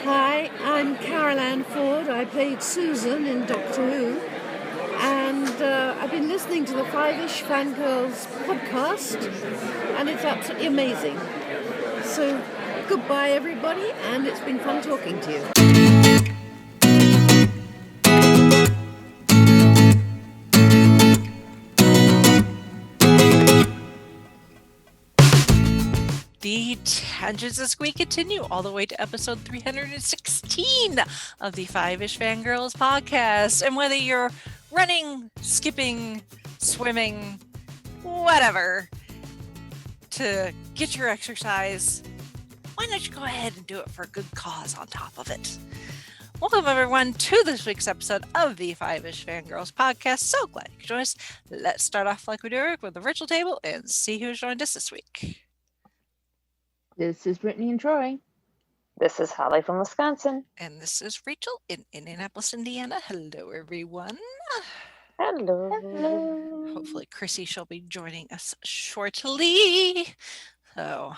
Hi, I'm Carol Ann Ford. I played Susan in Doctor Who. And I've been listening to the Five-ish Fangirls podcast, and it's absolutely amazing. So, goodbye everybody, and it's been fun talking to you. The tangents this week continue all the way to episode 316 of the Five-ish Fangirls podcast. And whether you're running, skipping, swimming, whatever, to get your exercise, why don't you go ahead and do it for a good cause on top of it? Welcome everyone to this week's episode of the Five-ish Fangirls podcast. So glad you could join us. Let's start off like we do with the virtual table and see who's joined us this week. This is Brittany and Troy. This is Holly from Wisconsin. And this is Rachel in Indianapolis, Indiana. Hello, everyone. Hello. Hopefully, Chrissy shall be joining us shortly. So,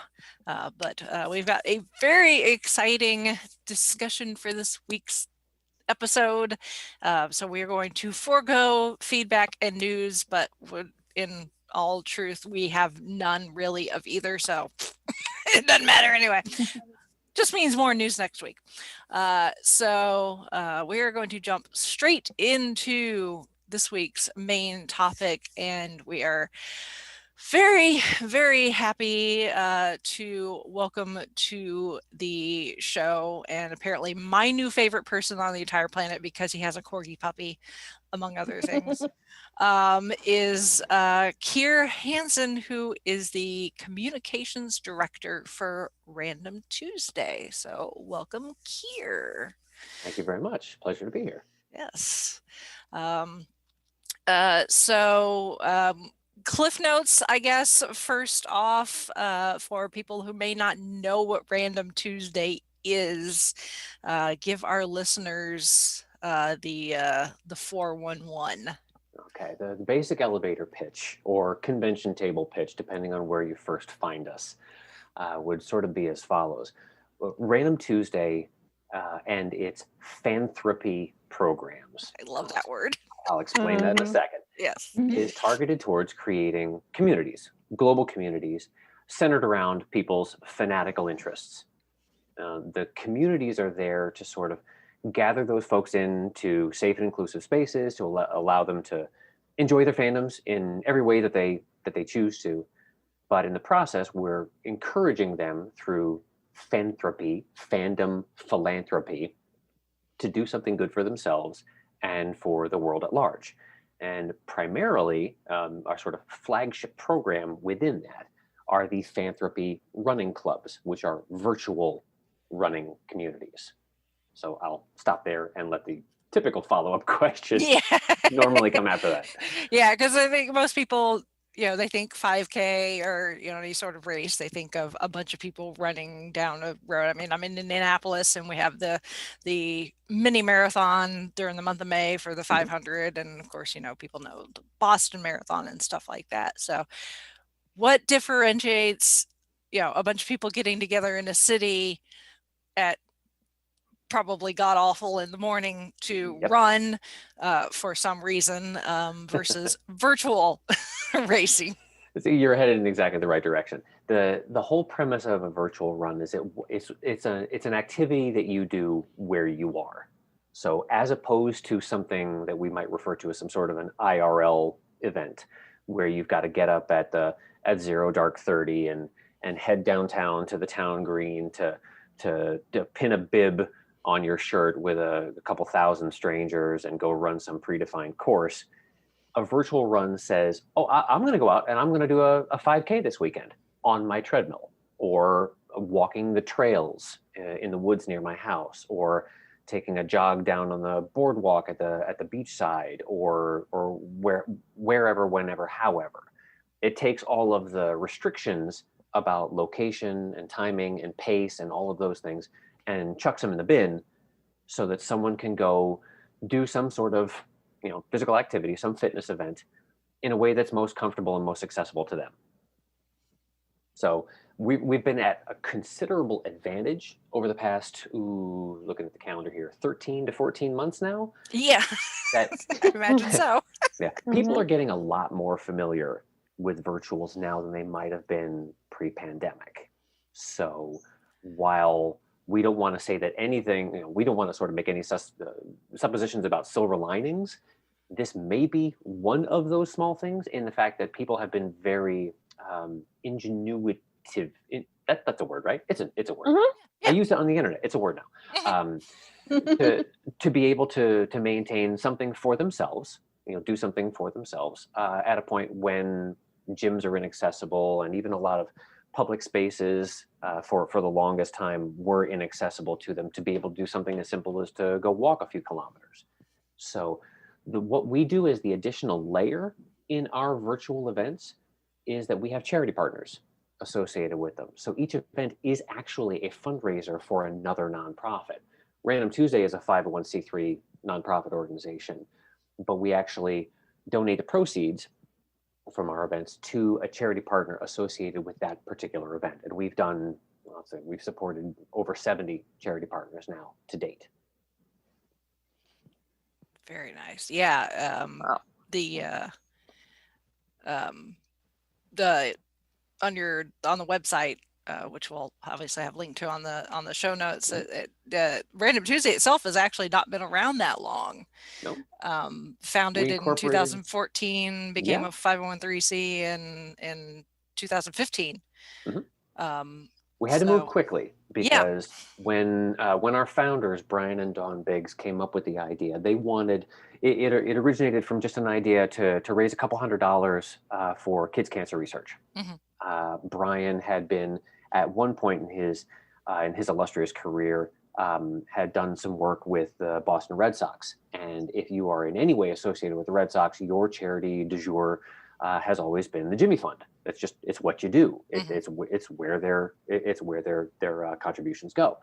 but we've got a very exciting discussion for this week's episode. So we are going to forego feedback and news, but in all truth, we have none really of either. So it doesn't matter anyway. Just means more news next week. So we are going to jump straight into this week's main topic, and we are very, very happy to welcome to the show, and apparently my new favorite person on the entire planet because he has a corgi puppy, among other things, is Keir Hansen, who is the communications director for Random Tuesday. So welcome, Keir. Thank you very much. Pleasure to be here. Yes. Cliff notes, I guess, first off, for people who may not know what Random Tuesday is, give our listeners the 411. Okay, the basic elevator pitch or convention table pitch, depending on where you first find us, would sort of be as follows. Random Tuesday and its Fanthropy programs. I love that word. I'll explain that in a second. Yes. Is targeted towards creating communities, global communities, centered around people's fanatical interests. The communities are there to sort of gather those folks into safe and inclusive spaces to allow them to enjoy their fandoms in every way that they choose to. But in the process, we're encouraging them through Fanthropy, fandom philanthropy, to do something good for themselves and for the world at large. And primarily, our sort of flagship program within that are the Fanthropy running clubs, which are virtual running communities. So I'll stop there and let the typical follow-up question normally come after that. Yeah, because I think most people, they think 5K or, any sort of race, they think of a bunch of people running down a road. I mean, I'm in Indianapolis and we have the mini marathon during the month of May for the 500. And of course, people know the Boston Marathon and stuff like that. So what differentiates, a bunch of people getting together in a city at probably god awful in the morning to run for some reason versus virtual racing? So you're headed in exactly the right direction. The whole premise of a virtual run is it's an activity that you do where you are. So as opposed to something that we might refer to as some sort of an IRL event where you've got to get up at 0 dark 30 and head downtown to the town green to pin a bib on your shirt with a couple thousand strangers and go run some predefined course. A virtual run says, I'm going to go out and I'm going to do a 5K this weekend on my treadmill, or walking the trails in the woods near my house, or taking a jog down on the boardwalk at the beach side, or wherever, whenever, however. It takes all of the restrictions about location and timing and pace and all of those things and chucks them in the bin so that someone can go do some sort of physical activity, some fitness event in a way that's most comfortable and most accessible to them. So we've been at a considerable advantage over the past, looking at the calendar here, 13 to 14 months now. Yeah, That I imagine so. yeah, people are getting a lot more familiar with virtuals now than they might have been pre-pandemic. So while we don't want to say that anything, we don't want to sort of make any suppositions about silver linings, this may be one of those small things in the fact that people have been very ingenuitive. That's a word, right? It's a word. I use it on the internet. It's a word now. To be able to maintain something for themselves, do something for themselves at a point when gyms are inaccessible, and even a lot of public spaces for the longest time were inaccessible to them, to be able to do something as simple as to go walk a few kilometers. So what we do as the additional layer in our virtual events is that we have charity partners associated with them. So each event is actually a fundraiser for another nonprofit. Random Tuesday is a 501c3 nonprofit organization, but we actually donate the proceeds from our events to a charity partner associated with that particular event. And we've supported over 70 charity partners now to date. Very nice. Yeah. Wow. The on the website, which we'll obviously have linked to on the show notes. Random Tuesday itself has actually not been around that long. Nope. Founded in 2014, became a 501c in 2015. We had to move quickly because when our founders, Brian and Dawn Biggs, came up with the idea, they wanted it originated from just an idea to raise a couple $100 for kids' cancer research. Brian had been at one point in his illustrious career had done some work with the Boston Red Sox, and if you are in any way associated with the Red Sox, your charity du jour has always been the Jimmy Fund. It's what you do. It's where their contributions go.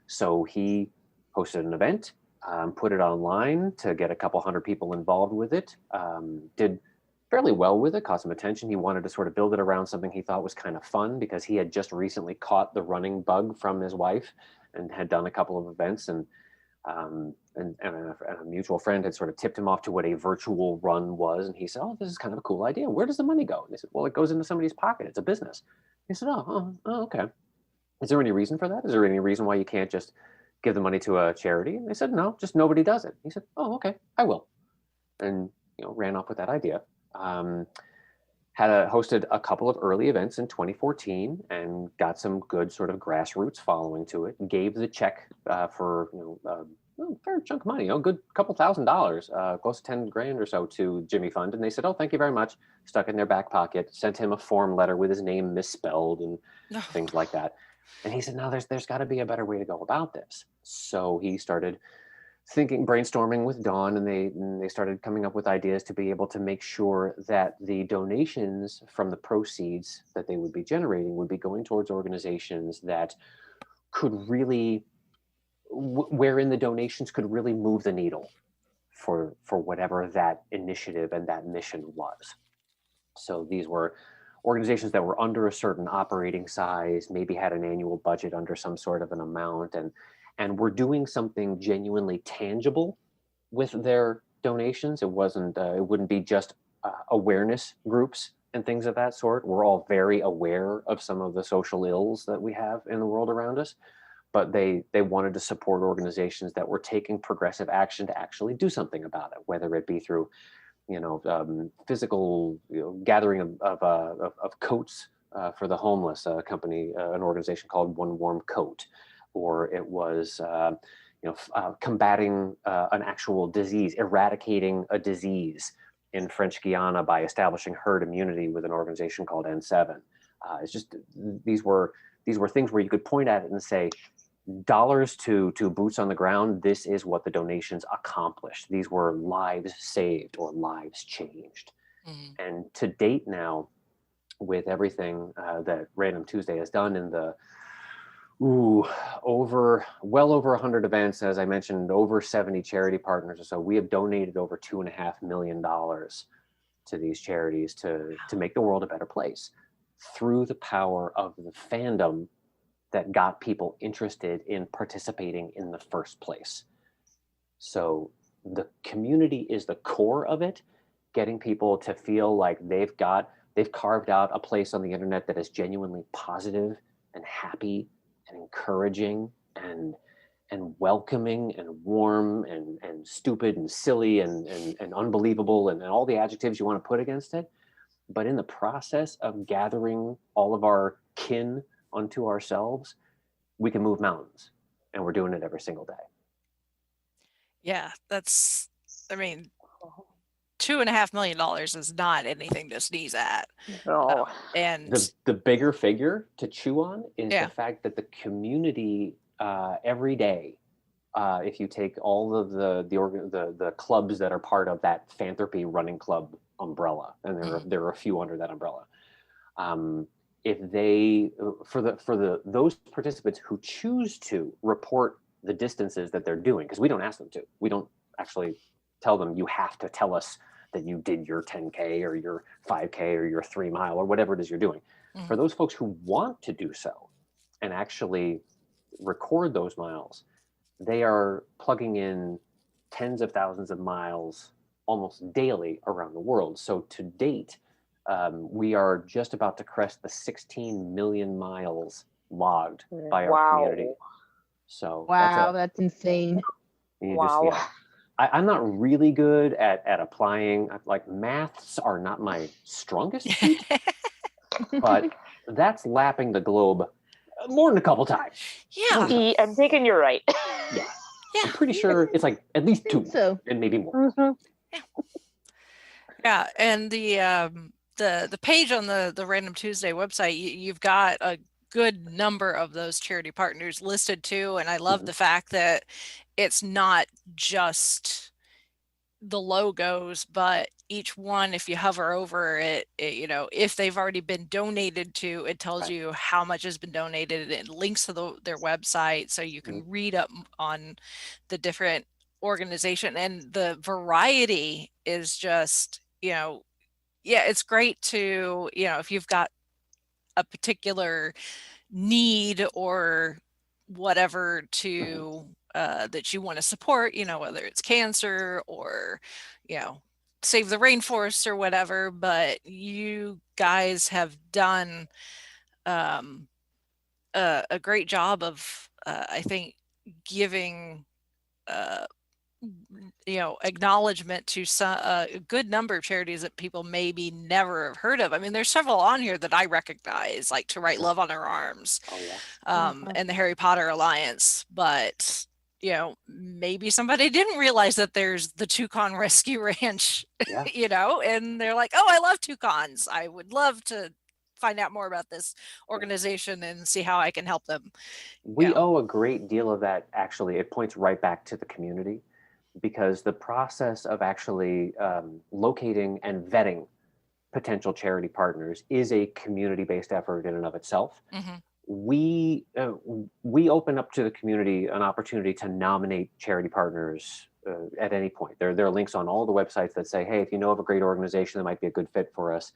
So he hosted an event, put it online to get a couple hundred people involved with it. Did fairly well with it, caught some attention. He wanted to sort of build it around something he thought was kind of fun, because he had just recently caught the running bug from his wife and had done a couple of events, and a mutual friend had sort of tipped him off to what a virtual run was. And he said, "Oh, this is kind of a cool idea. Where does the money go?" And they said, "Well, it goes into somebody's pocket. It's a business." He said, oh, okay. Is there any reason for that? Is there any reason why you can't just give the money to a charity? And they said, "No, just nobody does it." He said, "Oh, okay, I will." And, ran off with that idea. Hosted a couple of early events in 2014 and got some good sort of grassroots following to it. Gave the check for a fair chunk of money, good couple $1,000, close to 10 grand or so to Jimmy Fund. And they said, "Oh, thank you very much." Stuck in their back pocket, sent him a form letter with his name misspelled and things like that. And he said, "No, there's got to be a better way to go about this." So he started brainstorming with Dawn, and they started coming up with ideas to be able to make sure that the donations from the proceeds that they would be generating would be going towards organizations that could really, wherein the donations could really move the needle for whatever that initiative and that mission was. So these were organizations that were under a certain operating size, maybe had an annual budget under some sort of an amount, and were doing something genuinely tangible with their donations. It wouldn't be just awareness groups and things of that sort. We're all very aware of some of the social ills that we have in the world around us, but they wanted to support organizations that were taking progressive action to actually do something about it, whether it be through physical gathering of coats for the homeless, an organization called One Warm Coat, or it was combating an actual disease, eradicating a disease in French Guiana by establishing herd immunity with an organization called N7. It's just these were things where you could point at it and say, dollars to boots on the ground, this is what the donations accomplished. These were lives saved or lives changed. And to date now, with everything that Random Tuesday has done in the well over 100 events, as I mentioned, over 70 charity partners or so, we have donated over $2.5 million to these charities to make the world a better place through the power of the fandom that got people interested in participating in the first place. So the community is the core of it, getting people to feel like they've carved out a place on the internet that is genuinely positive and happy and encouraging and welcoming and warm and stupid and silly and unbelievable and all the adjectives you want to put against it. But in the process of gathering all of our kin unto ourselves, we can move mountains, and we're doing it every single day. Yeah, that's, I mean, $2.5 million is not anything to sneeze at. No. And The bigger figure to chew on is Yeah. the fact that the community every day, if you take all of the clubs that are part of that Fanthropy running club umbrella, and there are a few under that umbrella, if they those participants who choose to report the distances that they're doing, because we don't ask them to, we don't actually tell them you have to tell us that you did your 10K or your 5K or your 3 mile or whatever it is you're doing. For those folks who want to do so and actually record those miles, they are plugging in tens of thousands of miles almost daily around the world. So to date, we are just about to crest the 16 million miles logged by our community. So Wow, that's insane. Wow. I'm not really good at applying, like maths are not my strongest suit, but that's lapping the globe more than a couple times. yeah, I'm thinking you're right. Yeah. Yeah. I'm pretty sure it's like at least 2 So and maybe more. yeah. And the page on the Random Tuesday website, you've got a good number of those charity partners listed too. And I love the fact that it's not just the logos, but each one, if you hover over it, you know, if they've already been donated to, it tells you how much has been donated. It links to their website, so you can read up on the different organization, and the variety is just, you know, yeah, it's great to, you know, if you've got a particular need or whatever to that you want to support, you know, whether it's cancer or, you know, save the rainforest or whatever, but you guys have done a great job of I think giving you know, acknowledgement to a good number of charities that people maybe never have heard of. I mean, there's several on here that I recognize, like To Write Love on Our Arms, and the Harry Potter Alliance. But, you know, maybe somebody didn't realize that there's the Toucan Rescue Ranch, you know, and they're like, oh, I love toucans. I would love to find out more about this organization and see how I can help them. We owe a great deal of that. Actually, it points right back to the community, because the process of actually locating and vetting potential charity partners is a community-based effort in and of itself. We open up to the community an opportunity to nominate charity partners at any point. There are links on all the websites that say, hey, if you know of a great organization that might be a good fit for us,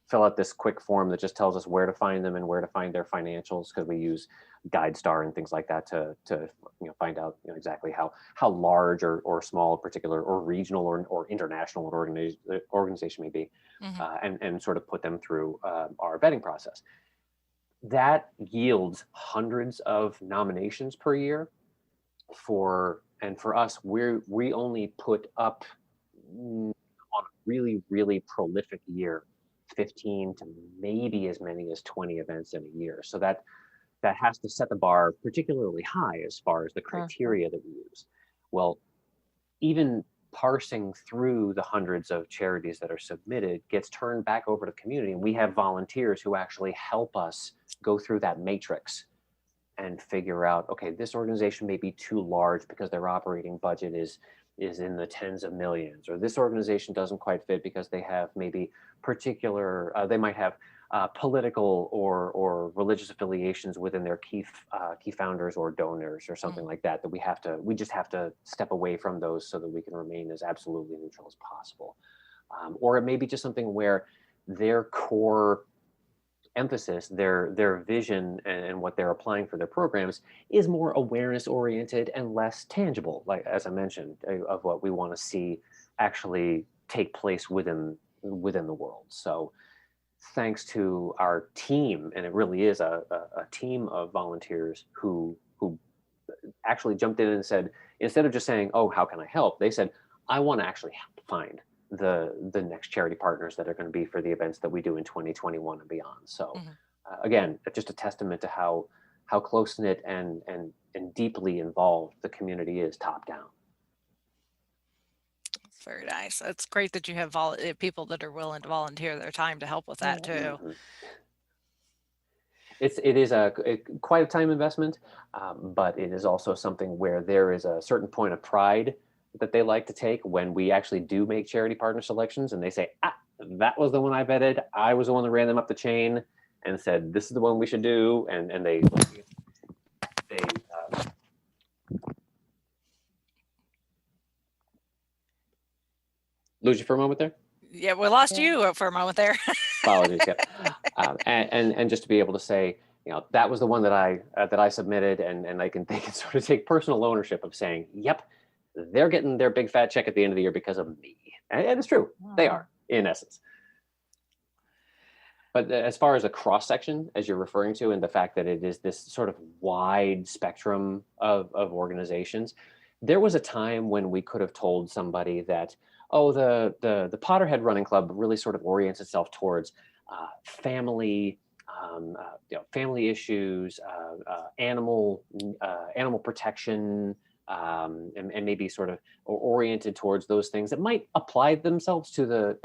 fill out this quick form that just tells us where to find them and where to find their financials, because we use GuideStar and things like that to you know, find out, you know, exactly how large or small a particular or regional or international organization may be, and sort of put them through our vetting process. That yields hundreds of nominations per year. For us, we only put up on a really, really prolific year 15 to maybe as many as 20 events in a year. So that has to set the bar particularly high as far as the criteria that we use. Well, even parsing through the hundreds of charities that are submitted gets turned back over to the community, and we have volunteers who actually help us go through that matrix and figure out, okay, this organization may be too large because their operating budget is in the tens of millions, or this organization doesn't quite fit because they have maybe particular, they might have political or religious affiliations within their key founders or donors or something like that, we just have to step away from those so that we can remain as absolutely neutral as possible. Or it may be just something where their core emphasis, their vision and what they're applying for their programs is more awareness oriented and less tangible, like as I mentioned, of what we want to see actually take place within the world. So thanks to our team, and it really is a team of volunteers who actually jumped in and said, instead of just saying, oh, how can I help, they said, I want to actually find the next charity partners that are going to be for the events that we do in 2021 and beyond. So again, just a testament to how close-knit and deeply involved the community is top down. It's very nice. It's great that you have people that are willing to volunteer their time to help with that too. Mm-hmm. It is quite a time investment, but it is also something where there is a certain point of pride that they like to take when we actually do make charity partner selections, and they say, that was the one I vetted. I was the one that ran them up the chain and said, this is the one we should do. And they lose you for a moment there? Yeah, we lost you for a moment there. Apologies. Yeah. And just to be able to say, that was the one that I submitted, and they can sort of take personal ownership of saying, yep, they're getting their big fat check at the end of the year because of me. And it's true. Wow. They are, in essence. But as far as a cross section, as you're referring to, and the fact that it is this sort of wide spectrum of organizations, there was a time when we could have told somebody that, oh, the Potterhead Running Club really sort of orients itself towards family, family issues, animal protection, and maybe sort of oriented towards those things that might apply themselves to the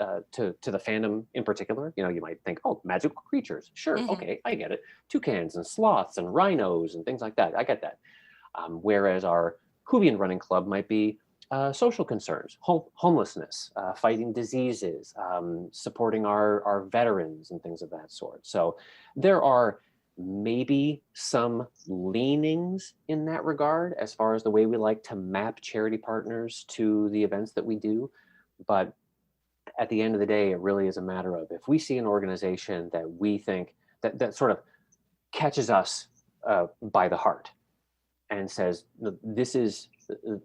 fandom in particular. You might think, oh, magical creatures, sure, okay, I get it. Toucans and sloths and rhinos and things like that. I get that. Whereas our Whovian Running Club might be social concerns, homelessness, fighting diseases, supporting our veterans and things of that sort. So there are maybe some leanings in that regard as far as the way we like to map charity partners to the events that we do. But at the end of the day, it really is a matter of, if we see an organization that we think that sort of catches us by the heart and says,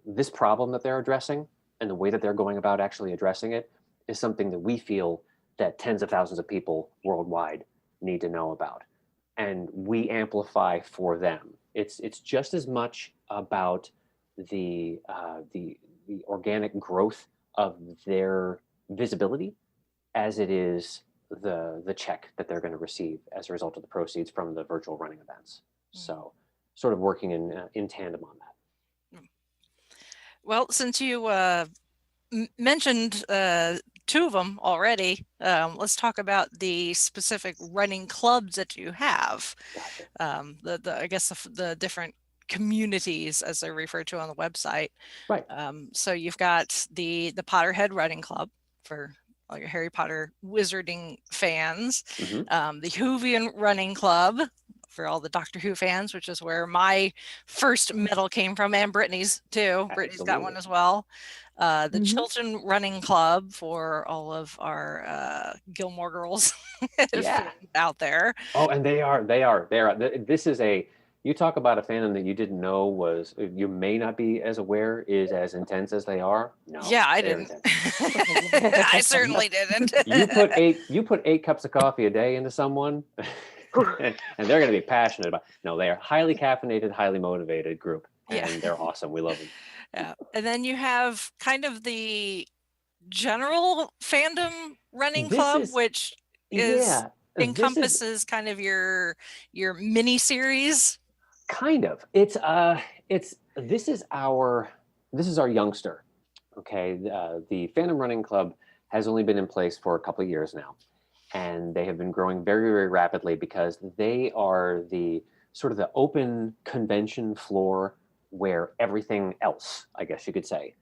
this problem that they're addressing and the way that they're going about actually addressing it is something that we feel that tens of thousands of people worldwide need to know about. And we amplify for them. It's just as much about the organic growth of their visibility as it is the check that they're going to receive as a result of the proceeds from the virtual running events. So sort of working in tandem on that. Well, since you mentioned two of them already, let's talk about the specific running clubs that you have. Gotcha. I guess the different communities, as they're referred to on the website. Right. So you've got the Potterhead Running Club for like Harry Potter wizarding fans, the Whovian Running Club for all the Doctor Who fans, which is where my first medal came from, and Brittany's too. Brittany's got one as well. The Chilton Running Club for all of our Gilmore Girls out there. Oh, and they are. This is you talk about a fandom that you didn't know you may not be as aware is as intense as they are. No. Yeah, I didn't. I certainly didn't. You put 8 cups of coffee a day into someone. and they're going to be passionate about. No, they are highly caffeinated, highly motivated group, and they're awesome. We love them. Yeah, and then you have kind of the general fandom running club, which encompasses kind of your mini series. Kind of. This is our youngster. Okay, the Fandom Running Club has only been in place for a couple of years now. And they have been growing very, very rapidly because they are the sort of the open convention floor where everything else, I guess you could say,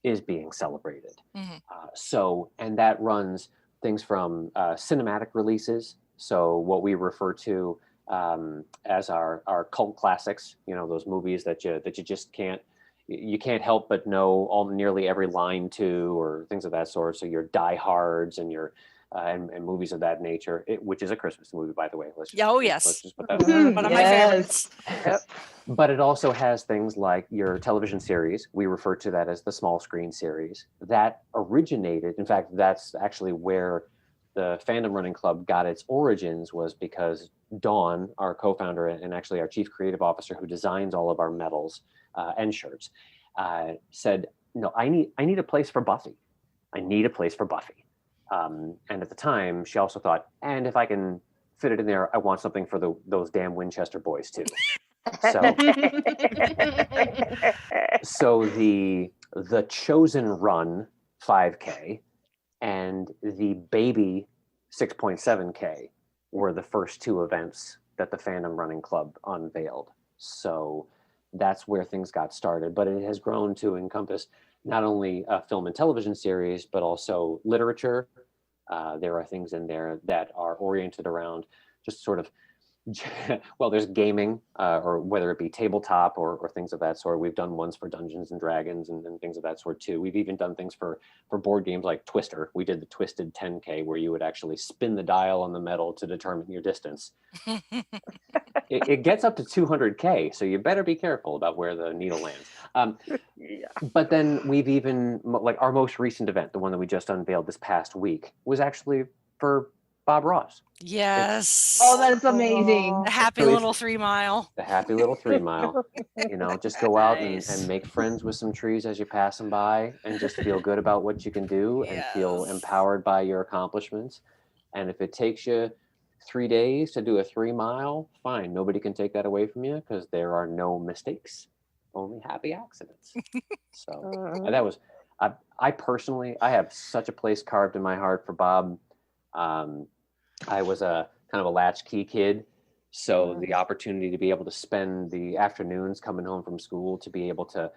is being celebrated. And that runs things from cinematic releases. So what we refer to as our cult classics, those movies that you just can't help but know nearly every line to, or things of that sort. So your diehards and your and movies of that nature, which is a Christmas movie, by the way. Let's Yes. just put that One of my favorites. But it also has things like your television series. We refer to that as the small screen series. That originated, in fact, that's actually where the Fandom Running Club got its origins, was because Dawn, our co-founder and actually our chief creative officer who designs all of our medals and shirts, said, no, I need a place for Buffy. I need a place for Buffy. And at the time, she also thought, and if I can fit it in there, I want something for those damn Winchester boys too. So the Chosen Run 5K and the Baby 6.7K were the first two events that the Fandom Running Club unveiled. So that's where things got started, but it has grown to encompass not only a film and television series, but also literature. There are things in there that are oriented around just sort of, well, there's gaming, or whether it be tabletop or things of that sort. We've done ones for Dungeons and Dragons and things of that sort too. We've even done things for board games like Twister. We did the Twisted 10K, where you would actually spin the dial on the metal to determine your distance. It gets up to 200K, so you better be careful about where the needle lands. But then we've even, like our most recent event, the one that we just unveiled this past week, was actually for Bob Ross. Yes. Oh, that's amazing. The happy little 3 mile. The happy little 3 mile. Just go out Nice. and make friends with some trees as you pass them by, and just feel good about what you can do and feel empowered by your accomplishments. And if it takes you 3 days to do a 3 mile, fine. Nobody can take that away from you, because there are no mistakes, only happy accidents. So that was, I personally, I have such a place carved in my heart for Bob. I was a kind of a latchkey kid, so the opportunity to be able to spend the afternoons coming home from school, to be able to,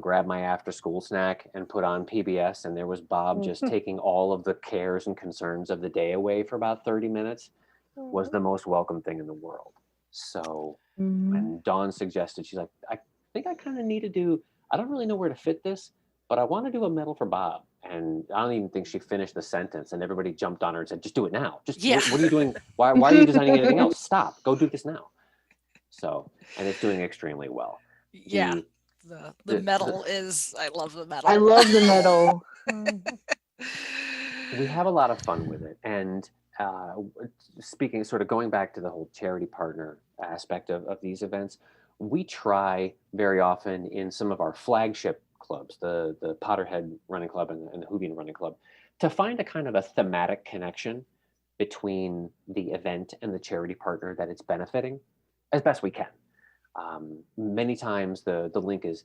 grab my after school snack and put on PBS, and there was Bob just taking all of the cares and concerns of the day away for about 30 minutes, was the most welcome thing in the world. So when Dawn suggested, she's like, I think I kind of need to do, I don't really know where to fit this, but I want to do a medal for Bob. And I don't even think she finished the sentence, and everybody jumped on her and said, just do it now. What are you doing? Why are you designing anything else? Stop, go do this now. So, and it's doing extremely well. Yeah. The medal is, I love the medal. I love the medal. We have a lot of fun with it. And speaking, sort of going back to the whole charity partner aspect of these events, we try very often in some of our flagship clubs, the Potterhead Running Club and the Hoovian Running Club, to find a kind of a thematic connection between the event and the charity partner that it's benefiting as best we can. Many times the link is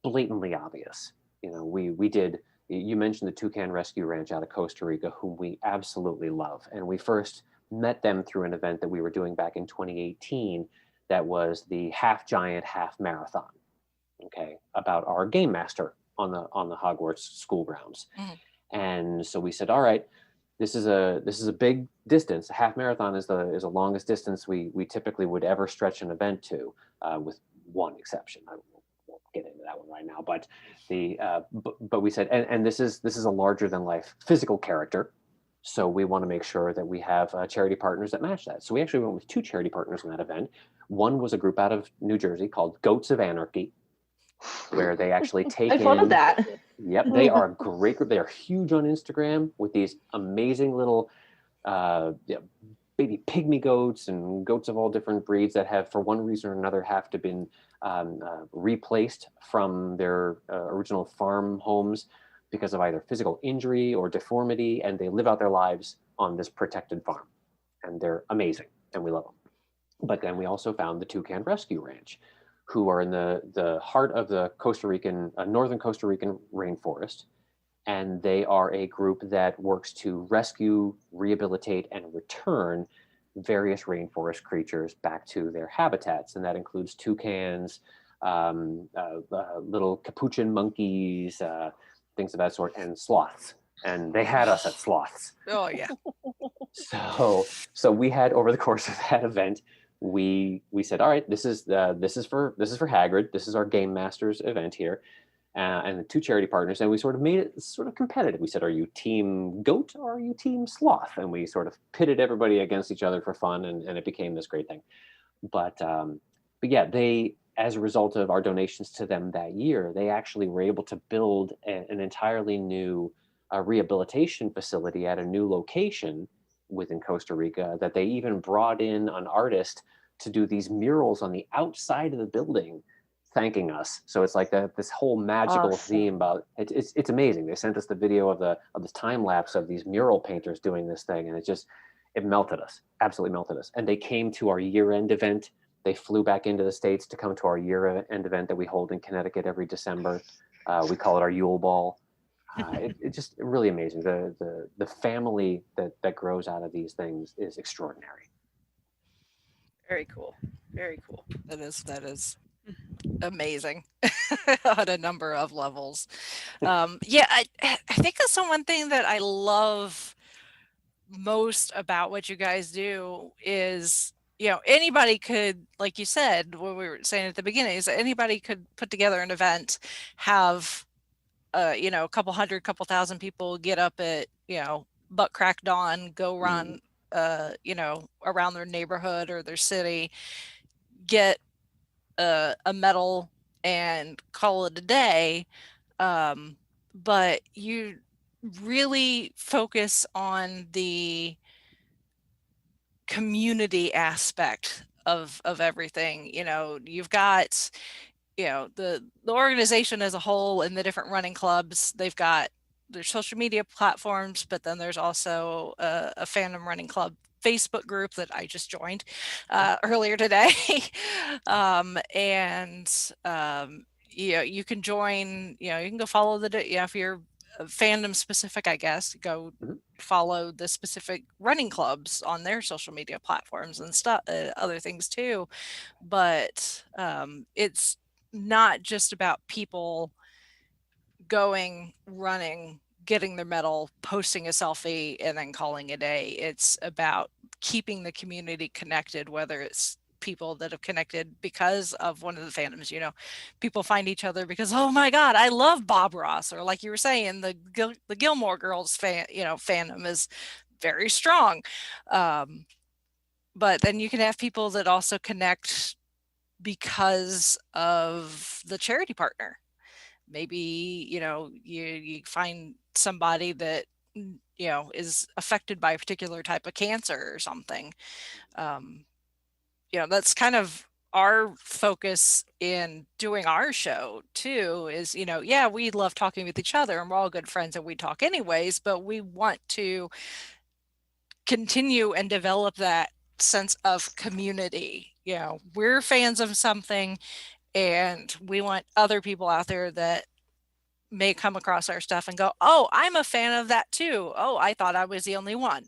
blatantly obvious. We did, you mentioned the Toucan Rescue Ranch out of Costa Rica, whom we absolutely love. And we first met them through an event that we were doing back in 2018 that was the half giant, half marathon. Okay, about our game master on the Hogwarts school grounds. And so we said, all right, this is a big distance. A half marathon is the longest distance we typically would ever stretch an event to, with one exception. I won't get into that one right now, but but we said, and this is a larger than life physical character, so we want to make sure that we have charity partners that match that. So we actually went with 2 charity partners in that event. One was a group out of New Jersey called Goats of Anarchy, where they actually take I thought of that. Yep, they are a great group. They are huge on Instagram with these amazing little baby pygmy goats and goats of all different breeds that have, for one reason or another, have to been replaced from their original farm homes because of either physical injury or deformity, and they live out their lives on this protected farm. And they're amazing, and we love them. But then we also found the Toucan Rescue Ranch, who are in the heart of the northern Costa Rican rainforest. And they are a group that works to rescue, rehabilitate, and return various rainforest creatures back to their habitats. And that includes toucans, little capuchin monkeys, things of that sort, and sloths. And they had us at sloths. Oh, yeah. So we had, over the course of that event, we said, all right, this is for Hagrid. This is our game masters event here. and the two charity partners, and we sort of made it sort of competitive. We said, are you team goat or are you team sloth? And we sort of pitted everybody against each other for fun, and it became this great thing. But yeah, they, as a result of our donations to them that year, they actually were able to build an entirely new rehabilitation facility at a new location within Costa Rica, that they even brought in an artist to do these murals on the outside of the building thanking us. So it's like this whole magical theme about it's amazing. They sent us the video of this time lapse of these mural painters doing this thing, and it melted us, absolutely melted us. And they came to our year-end event. They flew back into the States to come to our year-end event that we hold in Connecticut every December. We call it our Yule Ball. It's just really amazing. The family that grows out of these things is extraordinary. Very cool. Very cool. That is amazing on a number of levels. Yeah, I think that's the one thing that I love most about what you guys do is, anybody could, like you said, what we were saying at the beginning, is that anybody could put together an event, have a couple hundred, couple thousand people get up at, butt crack dawn, go run, around their neighborhood or their city, get a medal and call it a day. But you really focus on the community aspect of everything. You've got the organization as a whole and the different running clubs. They've got their social media platforms, but then there's also a Fandom running club Facebook group that I just joined earlier today. You can join, you can go follow if you're fandom specific, I guess, go follow the specific running clubs on their social media platforms and stuff, other things too. But it's not just about people going, running, getting their medal, posting a selfie, and then calling it a day. It's about keeping the community connected, whether it's people that have connected because of one of the fandoms. People find each other because, oh my God, I love Bob Ross, or like you were saying, the Gilmore Girls fandom is very strong. But then you can have people that also connect because of the charity partner. Maybe, you find somebody that, is affected by a particular type of cancer or something. That's kind of our focus in doing our show too, is, we love talking with each other and we're all good friends and we talk anyways, but we want to continue and develop that sense of community. We're fans of something and we want other people out there that may come across our stuff and go, oh, I'm a fan of that too. Oh, I thought I was the only one,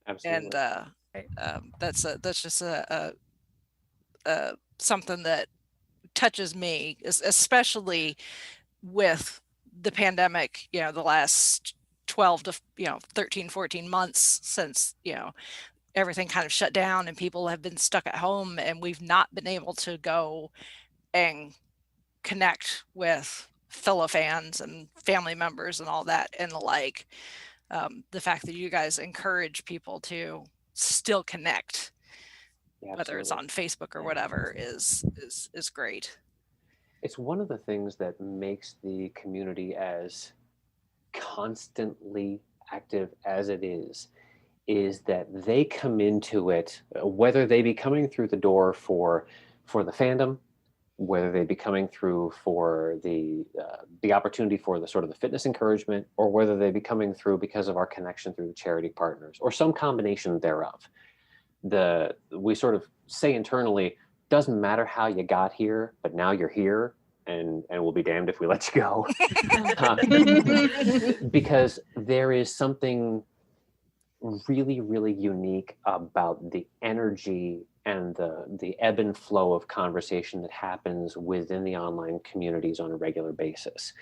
Absolutely. And that's just something that touches me, especially with the pandemic, the last 12 to 13, 14 months since, everything kind of shut down and people have been stuck at home, and we've not been able to go and connect with fellow fans and family members and all that and the like. The fact that you guys encourage people to still connect, whether it's on Facebook or whatever, is great. It's one of the things that makes the community as constantly active as it is that they come into it, whether they be coming through the door for the fandom, whether they be coming through for the opportunity for the sort of the fitness encouragement, or whether they be coming through because of our connection through the charity partners, or some combination thereof. We sort of say internally, doesn't matter how you got here, but now you're here, and we'll be damned if we let you go. Because there is something really, really unique about the energy and the ebb and flow of conversation that happens within the online communities on a regular basis.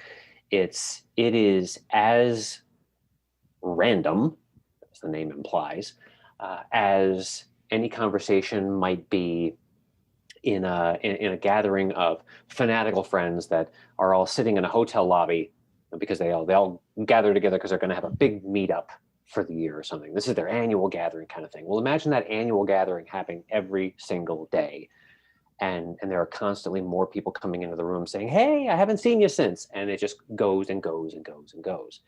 It is as random, as the name implies, as any conversation might be in a gathering of fanatical friends that are all sitting in a hotel lobby because they all gather together because they're going to have a big meetup for the year or something. This is their annual gathering kind of thing. Well, imagine that annual gathering happening every single day. And there are constantly more people coming into the room saying, hey, I haven't seen you since. And it just goes and goes and goes and goes.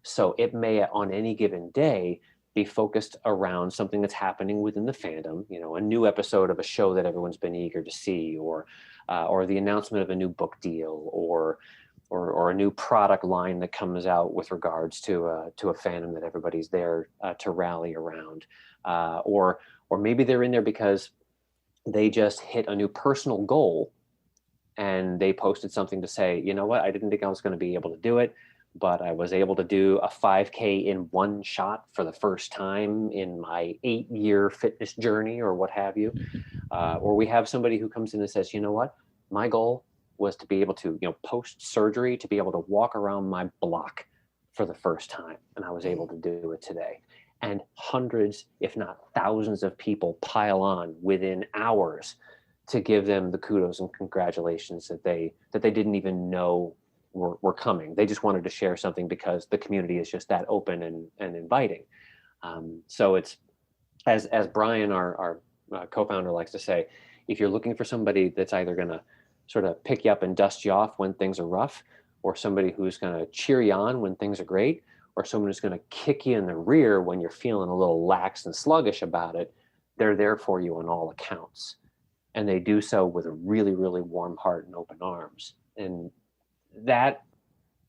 So it may, on any given day, be focused around something that's happening within the fandom, a new episode of a show that everyone's been eager to see, or the announcement of a new book deal, or a new product line that comes out with regards to a fandom that everybody's there to rally around, or maybe they're in there because they just hit a new personal goal and they posted something to say, you know what, I didn't think I was going to be able to do it, but I was able to do a 5K in one shot for the first time in my 8-year fitness journey, or what have you. Or we have somebody who comes in and says, you know what, my goal was to be able to, post surgery, to be able to walk around my block for the first time. And I was able to do it today. And hundreds, if not thousands of people pile on within hours to give them the kudos and congratulations that they didn't even know were coming. They just wanted to share something because the community is just that open and inviting. So it's, as Brian, our co-founder, likes to say, if you're looking for somebody that's either going to sort of pick you up and dust you off when things are rough, or somebody who's going to cheer you on when things are great, or someone who's going to kick you in the rear when you're feeling a little lax and sluggish about it, they're there for you on all accounts. And they do so with a really, really warm heart and open arms. And that,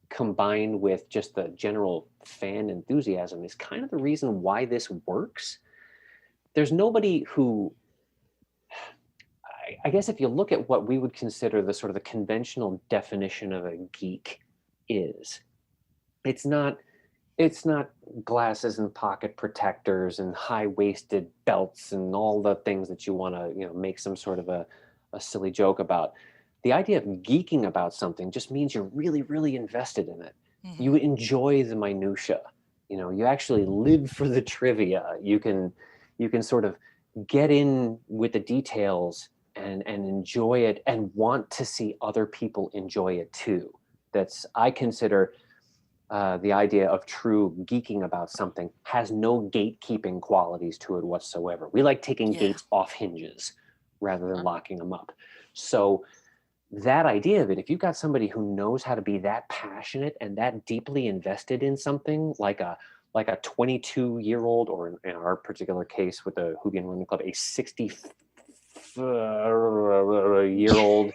combined with just the general fan enthusiasm, is kind of the reason why this works. There's nobody who, I guess if you look at what we would consider the sort of the conventional definition of a geek is, it's not glasses and pocket protectors and high-waisted belts and all the things that you want to, make some sort of a silly joke about. The idea of geeking about something just means you're really, really invested in it. Mm-hmm. You enjoy the minutia. You actually live for the trivia. You can sort of get in with the details and enjoy it and want to see other people enjoy it too. I consider the idea of true geeking about something has no gatekeeping qualities to it whatsoever. We like taking gates off hinges rather than locking them up. So that idea of it, if you've got somebody who knows how to be that passionate and that deeply invested in something, like a 22-year-old, or in our particular case with the Whovian Women Club, a 60-year-old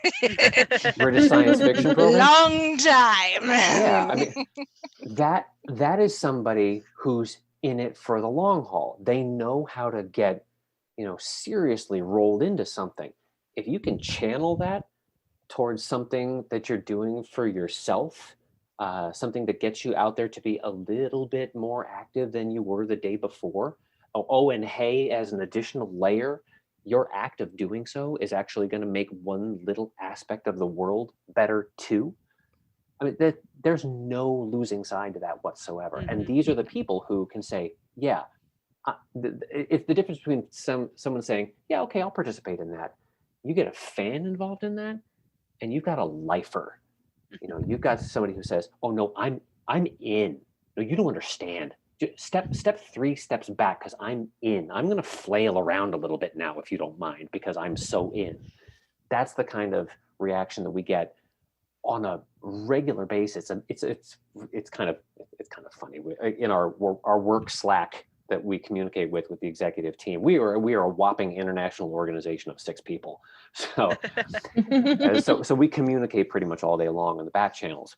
British science fiction program. Long time. Yeah, I mean, that is somebody who's in it for the long haul. They know how to get, seriously rolled into something. If you can channel that towards something that you're doing for yourself, something that gets you out there to be a little bit more active than you were the day before. And hey, as an additional layer, your act of doing so is actually going to make one little aspect of the world better too. I mean, there's no losing side to that whatsoever. Mm-hmm. And these are the people who can say, yeah, it's the difference between someone saying, yeah, okay, I'll participate in that. You get a fan involved in that, and you've got a lifer. You've got somebody who says, oh no, I'm in. No, you don't understand. Step 3 steps back, because I'm in. I'm going to flail around a little bit now, if you don't mind, because I'm so in. That's the kind of reaction that we get on a regular basis. And it's kind of funny. In our work Slack that we communicate with the executive team, we are a whopping international organization of 6 people. So we communicate pretty much all day long on the back channels.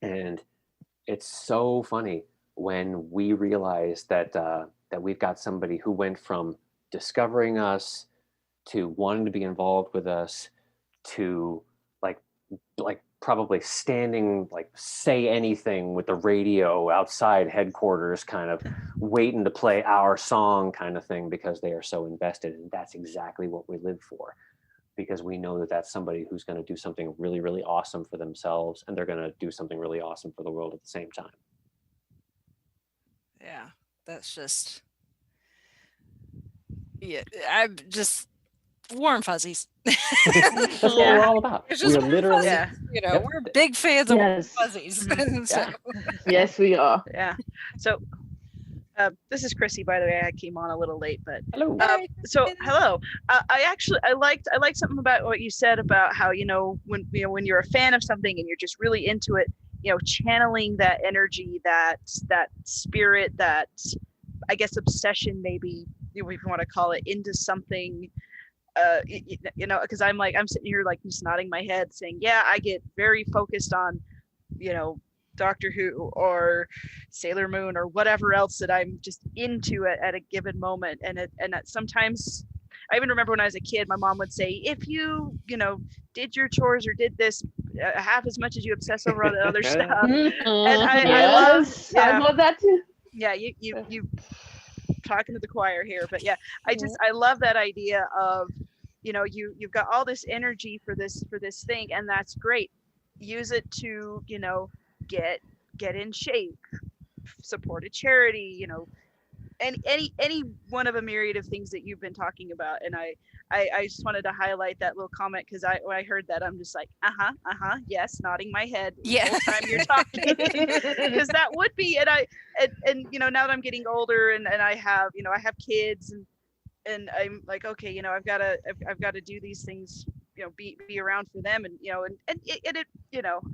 And it's so funny when we realize that we've got somebody who went from discovering us to wanting to be involved with us to like probably standing, say anything with the radio outside headquarters, kind of waiting to play our song kind of thing, because they are so invested. And that's exactly what we live for, because we know that that's somebody who's going to do something really, really awesome for themselves, and they're going to do something really awesome for the world at the same time. Yeah, that's just, yeah, I'm just warm fuzzies. That's what we're all about. It's We just are warm literally, fuzzies. Yeah. You know, Yep. we're big fans of warm Yes. fuzzies. Mhm. And so, Yes, we are. Yeah. So this is Chrissy, by the way. I came on a little late, but hello. so hello. I liked something about what you said about how when you're a fan of something and you're just really into it, channeling that energy, that spirit, that I guess obsession, maybe if you want to call it, into something. Because I'm sitting here like just nodding my head, saying, yeah, I get very focused on, Doctor Who or Sailor Moon or whatever else that I'm just into at a given moment. And that sometimes I even remember when I was a kid, my mom would say, if you did your chores or did this half as much as you obsess over all the other stuff. And I love that too. Yeah, you talking to the choir here, but yeah, I love that idea of you've got all this energy for this thing, and that's great. Use it to get in shape, support a charity, any one of a myriad of things that you've been talking about. And I just wanted to highlight that little comment, because when I heard that, I'm just like, yes, nodding my head the whole time you're talking, because that would be. And now that I'm getting older and I have I have kids, and I'm like, okay, I've got to do these things, be around for them, and and it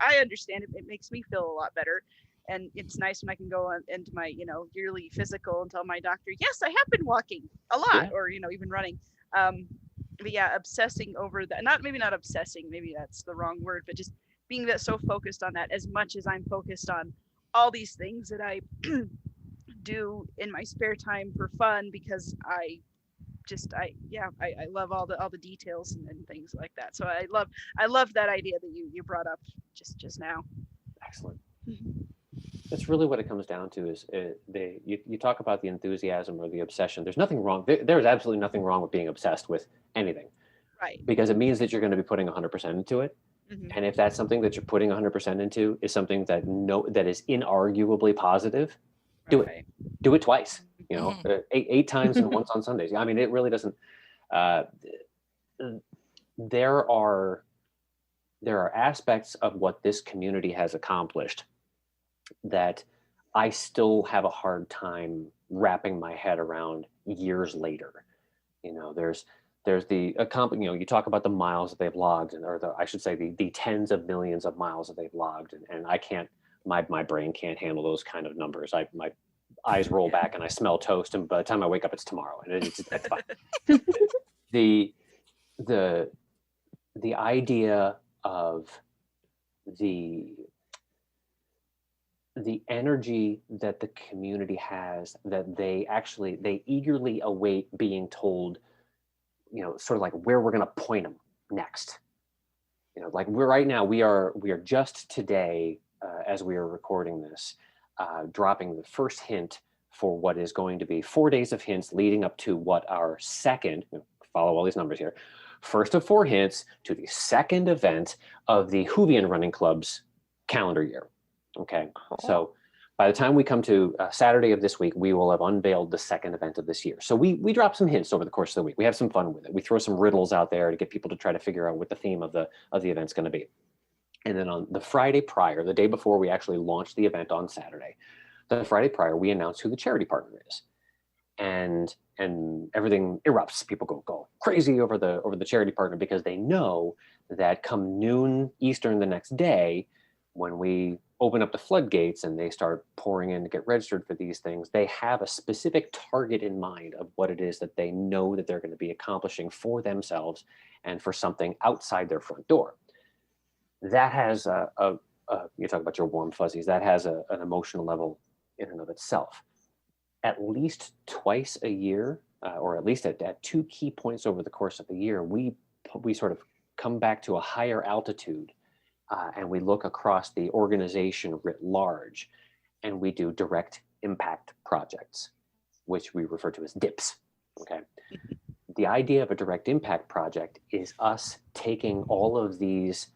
I understand it makes me feel a lot better. And it's nice when I can go into my, yearly physical and tell my doctor, yes, I have been walking a lot, or, even running. But yeah, obsessing over that, maybe not obsessing, maybe that's the wrong word, but just being so focused on that, as much as I'm focused on all these things that I do in my spare time for fun, because I love all the details and things like that. So I love that idea that you brought up just now. Excellent. That's really what it comes down to, is you talk about the enthusiasm or the obsession. There's nothing wrong. There's absolutely nothing wrong with being obsessed with anything. Right. Because it means that you're going to be putting 100% into it. Mm-hmm. And if that's something that you're putting 100% into is something that is inarguably positive, do it. Do it twice. Eight times and once on Sundays. I mean, it really doesn't. There are aspects of what this community has accomplished that I still have a hard time wrapping my head around years later. There's the you talk about the miles that they've logged, I should say the tens of millions of miles that they've logged, and I can't, my brain can't handle those kind of numbers. My eyes roll back and I smell toast, and by the time I wake up, it's tomorrow, and that's fine. The idea of the energy that the community has, that they eagerly await being told, sort of like where we're going to point them next. Like we are just today, as we are recording this, dropping the first hint for what is going to be 4 days of hints leading up to what our second, follow all these numbers here, first of 4 hints to the second event of the Whovian Running Club's calendar year. Okay, so by the time we come to Saturday of this week, we will have unveiled the second event of this year. So we drop some hints over the course of the week. We have some fun with it. We throw some riddles out there to get people to try to figure out what the theme of the event's going to be. And then on the Friday prior, the day before we actually launch the event on Saturday, the Friday prior, we announce who the charity partner is. And everything erupts. People go crazy over the charity partner, because they know that come noon Eastern the next day, when we open up the floodgates and they start pouring in to get registered for these things, they have a specific target in mind of what it is that they know that they're going to be accomplishing for themselves and for something outside their front door. That has you talk about your warm fuzzies, that has an emotional level in and of itself. At least twice a year, or at least at 2 key points over the course of the year, we sort of come back to a higher altitude, and we look across the organization writ large, and we do direct impact projects, which we refer to as DIPs. Okay. The idea of a direct impact project is us taking all of these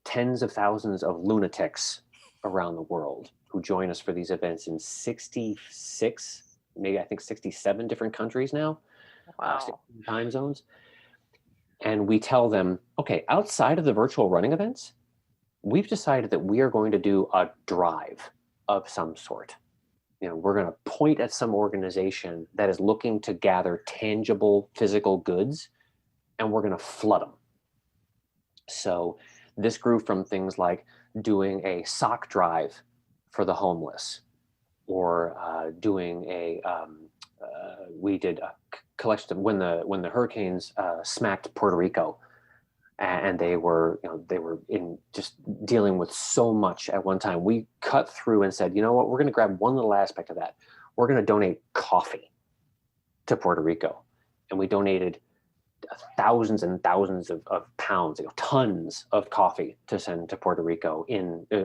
tens of thousands of lunatics around the world who join us for these events in 66, maybe I think 67 different countries now, 16 time zones. and we tell them, okay, outside of the virtual running events, we've decided that we are going to do a drive of some sort. We're going to point at some organization that is looking to gather tangible physical goods, and we're going to flood them. So this grew from things like doing a sock drive for the homeless, or doing we did a collection of when the hurricanes smacked Puerto Rico, and they were in just dealing with so much at one time. We cut through and said, you know what, we're going to grab one little aspect of that. We're going to donate coffee to Puerto Rico, and we donated thousands and thousands of pounds, tons of coffee to send to Puerto Rico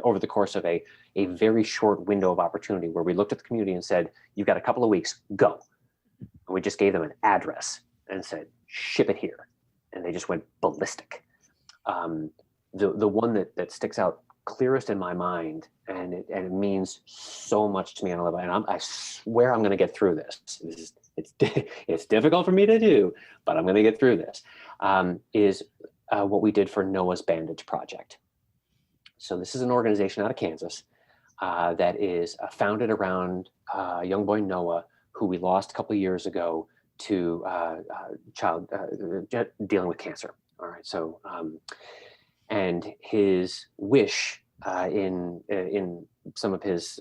over the course of a very short window of opportunity, where we looked at the community and said, you've got a couple of weeks, go. And we just gave them an address and said, ship it here. And they just went ballistic. The one that sticks out clearest in my mind, and it means so much to me on a level, and I swear I'm going to get through this. It's difficult for me to do, but I'm going to get through this, is what we did for Noah's Bandage Project. So this is an organization out of Kansas that is founded around a young boy, Noah, who we lost a couple of years ago to dealing with cancer. All right, so and his wish in some of his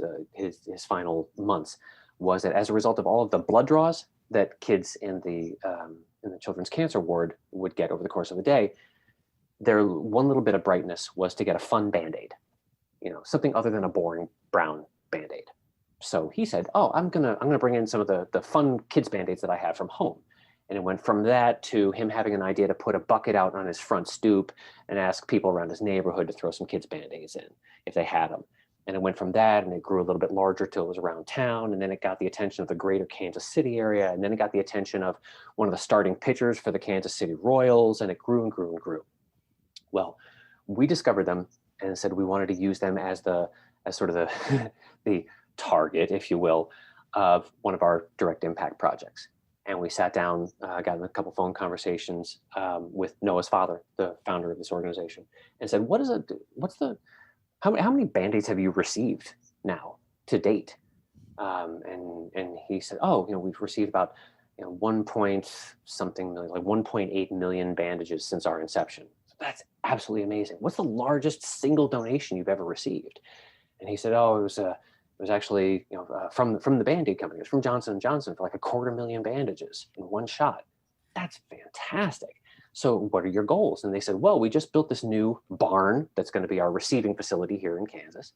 final months was that as a result of all of the blood draws that kids in the children's cancer ward would get over the course of the day, their one little bit of brightness was to get a fun Band-Aid, something other than a boring brown Band-Aid. So he said, oh, I'm gonna bring in some of the fun kids Band-Aids that I have from home. And it went from that to him having an idea to put a bucket out on his front stoop and ask people around his neighborhood to throw some kids Band-Aids in if they had them. And it went from that, and it grew a little bit larger till it was around town. And then it got the attention of the greater Kansas City area. And then it got the attention of one of the starting pitchers for the Kansas City Royals. And it grew and grew and grew. Well, we discovered them and said we wanted to use them as sort of the target, if you will, of one of our direct impact projects. And we sat down, got in a couple phone conversations with Noah's father, the founder of this organization, and said, how many Band-Aids have you received now to date? And he said, we've received about 1.8 million bandages since our inception. So that's absolutely amazing. What's the largest single donation you've ever received? And he said, it was actually from the Band-Aid company. It was from Johnson & Johnson for like 250,000 bandages in one shot. That's fantastic. So what are your goals? And they said, well, we just built this new barn that's going to be our receiving facility here in Kansas.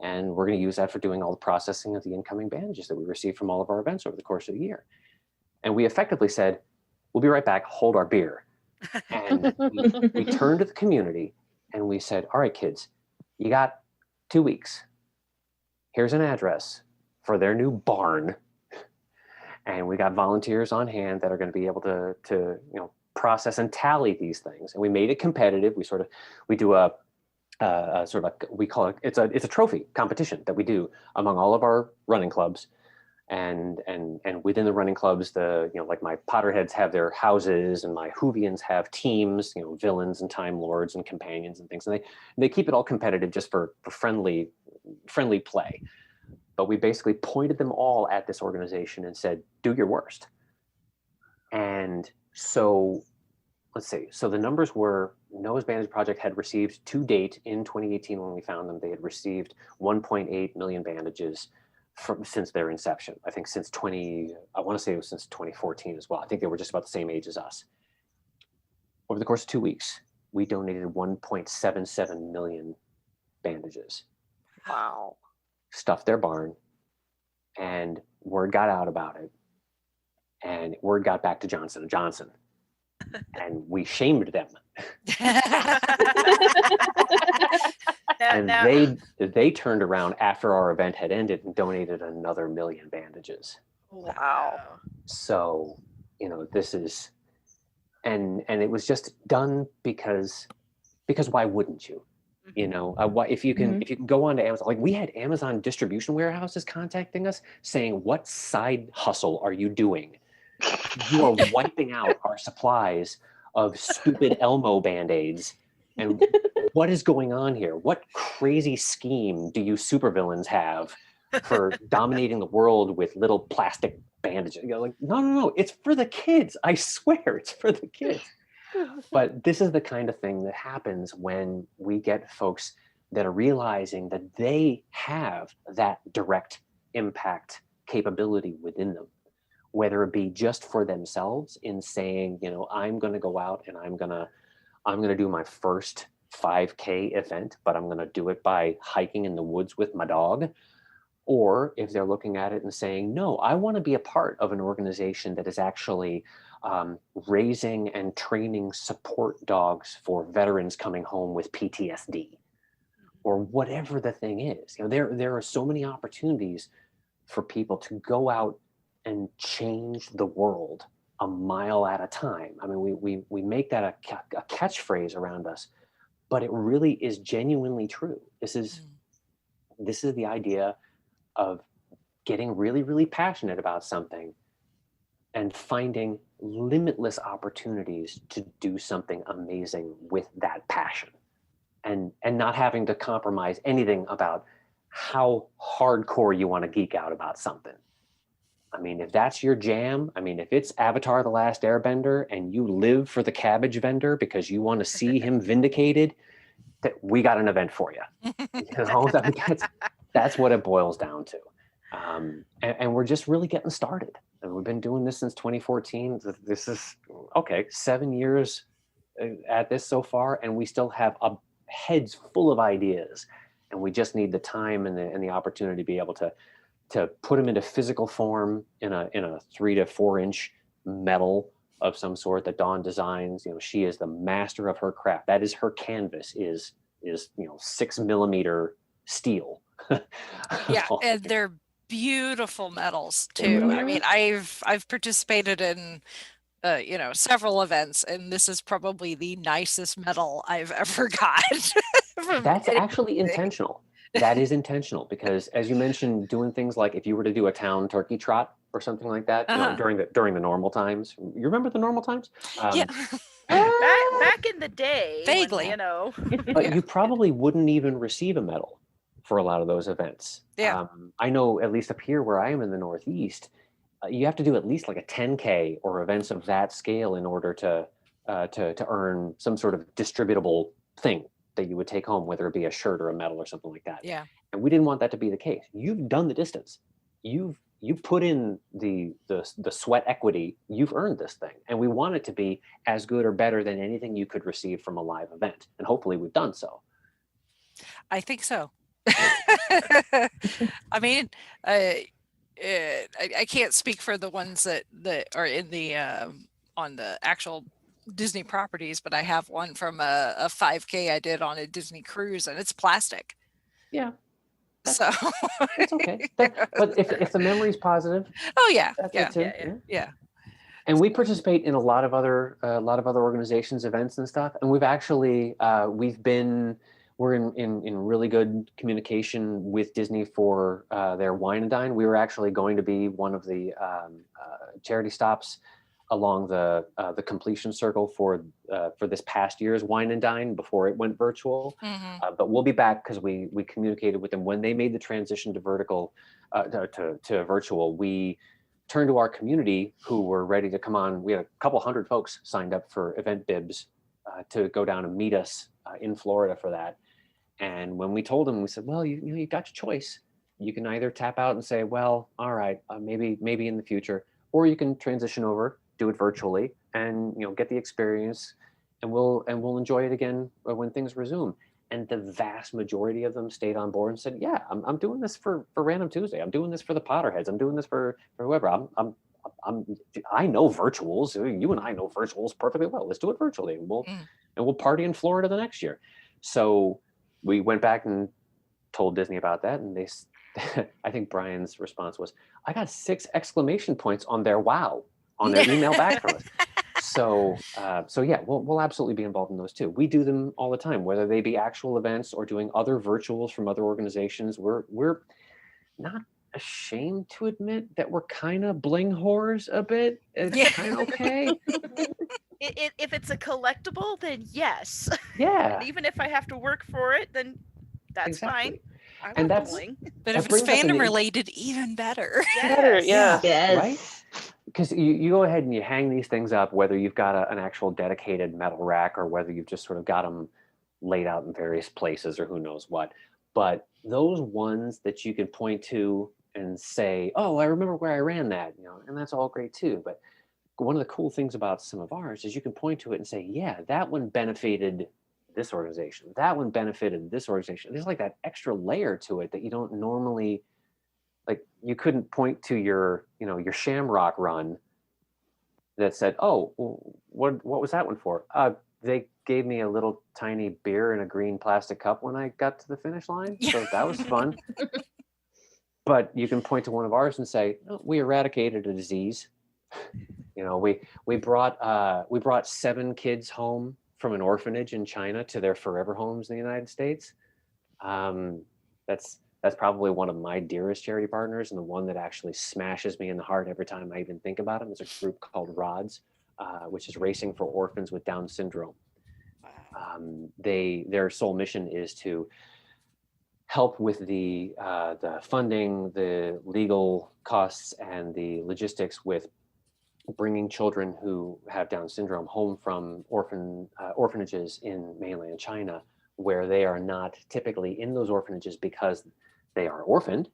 And we're going to use that for doing all the processing of the incoming bandages that we receive from all of our events over the course of the year. And we effectively said, we'll be right back, hold our beer. And we turned to the community and we said, all right, kids, you got 2 weeks. Here's an address for their new barn. And we got volunteers on hand that are going to be able to process and tally these things. And we made it competitive. We do a we call it, it's a trophy competition that we do among all of our running clubs. And within the running clubs, like my Potterheads have their houses and my Whovians have teams, villains and Time Lords and companions and things. And they keep it all competitive just for friendly play. But we basically pointed them all at this organization and said, do your worst. And so let's see. So the numbers were Noah's Bandage Project had received to date in 2018 when we found them, they had received 1.8 million bandages since their inception. I think since 2014 as well. I think they were just about the same age as us. Over the course of 2 weeks, we donated 1.77 million bandages. Wow. Stuffed their barn, and word got out about it, and word got back to Johnson & Johnson, and we shamed them. And they turned around after our event had ended and donated another 1 million bandages. Wow. So, this is, and it was just done because why wouldn't you? If you can go on to Amazon, like we had Amazon distribution warehouses contacting us saying, what side hustle are you doing? You are wiping out our supplies of stupid Elmo Band-Aids. And what is going on here? What crazy scheme do you supervillains have for dominating the world with little plastic bandages? Like, no, it's for the kids. I swear it's for the kids. But this is the kind of thing that happens when we get folks that are realizing that they have that direct impact capability within them, whether it be just for themselves in saying, I'm going to go out and I'm going to do my first 5K event, but I'm going to do it by hiking in the woods with my dog. Or if they're looking at it and saying, no, I want to be a part of an organization that is actually raising and training support dogs for veterans coming home with PTSD, or whatever the thing is. There are so many opportunities for people to go out and change the world a mile at a time. I mean, we make that a catchphrase around us, but it really is genuinely true. This is the idea of getting really, really passionate about something and finding limitless opportunities to do something amazing with that passion, and not having to compromise anything about how hardcore you want to geek out about something. I mean, if that's your jam, if it's Avatar: The Last Airbender and you live for the cabbage vendor because you want to see him vindicated, that we got an event for you. That's what it boils down to. And we're just really getting started. And we've been doing this since 2014. This is, 7 years at this so far, and we still have heads full of ideas. And we just need the time and the opportunity to be able to put them into physical form in a 3 to 4 inch metal of some sort that Dawn designs. She is the master of her craft. That is her canvas, is 6 millimeter steel. Yeah, and they're beautiful metals too. I mean, I've participated in several events, and this is probably the nicest medal I've ever got. That's actually intentional. That is intentional, because as you mentioned, doing things like if you were to do a town turkey trot or something like that, during the normal times. You remember the normal times? Yeah. Back in the day, vaguely, when, But you probably wouldn't even receive a medal for a lot of those events. Yeah. I know, at least up here where I am in the Northeast, you have to do at least like a 10K or events of that scale in order to earn some sort of distributable thing that you would take home, whether it be a shirt or a medal or something like that. Yeah. And we didn't want that to be the case. You've done the distance. You've put in the sweat equity. You've earned this thing, and we want it to be as good or better than anything you could receive from a live event. And hopefully, we've done so. I think so. I mean, I can't speak for the ones that are in the on the actual Disney properties, but I have one from a 5K I did on a Disney cruise, and it's plastic. Yeah. So it's okay. But if the memory's positive, yeah, that's yeah, it too. yeah. And we participate in a lot of other organizations, events, and stuff. And we've actually we're in really good communication with Disney for their Wine and Dine. We were actually going to be one of the charity stops along the completion circle for this past year's Wine and Dine before it went virtual. Mm-hmm. But we'll be back because we communicated with them when they made the transition to virtual. We turned to our community who were ready to come on. We had a couple hundred folks signed up for event bibs to go down and meet us in Florida for that. And when we told them, we said, well, you got your choice. You can either tap out and say, well, all right, maybe in the future, or you can transition over, do it virtually, and get the experience, and we'll enjoy it again when things resume. And the vast majority of them stayed on board and said, yeah, I'm doing this for Random Tuesday. I'm doing this for the Potterheads. I'm doing this for whoever. I know virtuals. You and I know virtuals perfectly well. Let's do it virtually, and we'll party in Florida the next year. So we went back and told Disney about that, and I think Brian's response was, I got 6 exclamation points on their wow on their email back from us. So yeah, we'll absolutely be involved in those too. We do them all the time, whether they be actual events or doing other virtuals from other organizations. We're not ashamed to admit that we're kind of bling whores a bit. It's kind of okay. if it's a collectible, then yes. Yeah, And even if I have to work for it, then that's fine. exactly. I And love that's bling. But that if it's brings up an fandom in- related, even better. Better, yeah. right? Yes. Because you go ahead and you hang these things up, whether you've got an actual dedicated metal rack or whether you've just sort of got them laid out in various places or who knows what. But those ones that you can point to and say, "Oh, I remember where I ran that," and that's all great too. But one of the cool things about some of ours is you can point to it and say, "Yeah, that one benefited this organization. That one benefited this organization." There's like that extra layer to it that you don't normally. Like you couldn't point to your Shamrock run that said, "Oh, what was that one for?" They gave me a little tiny beer in a green plastic cup when I got to the finish line, so that was fun. But you can point to one of ours and say, "Oh, we eradicated a disease." We brought 7 kids home from an orphanage in China to their forever homes in the United States. That's probably one of my dearest charity partners, and the one that actually smashes me in the heart every time I even think about them is a group called RODS, which is Racing for Orphans with Down Syndrome. Their sole mission is to help with the funding, the legal costs, and the logistics with bringing children who have Down syndrome home from orphanages in mainland China, where they are not typically in those orphanages because they are orphaned,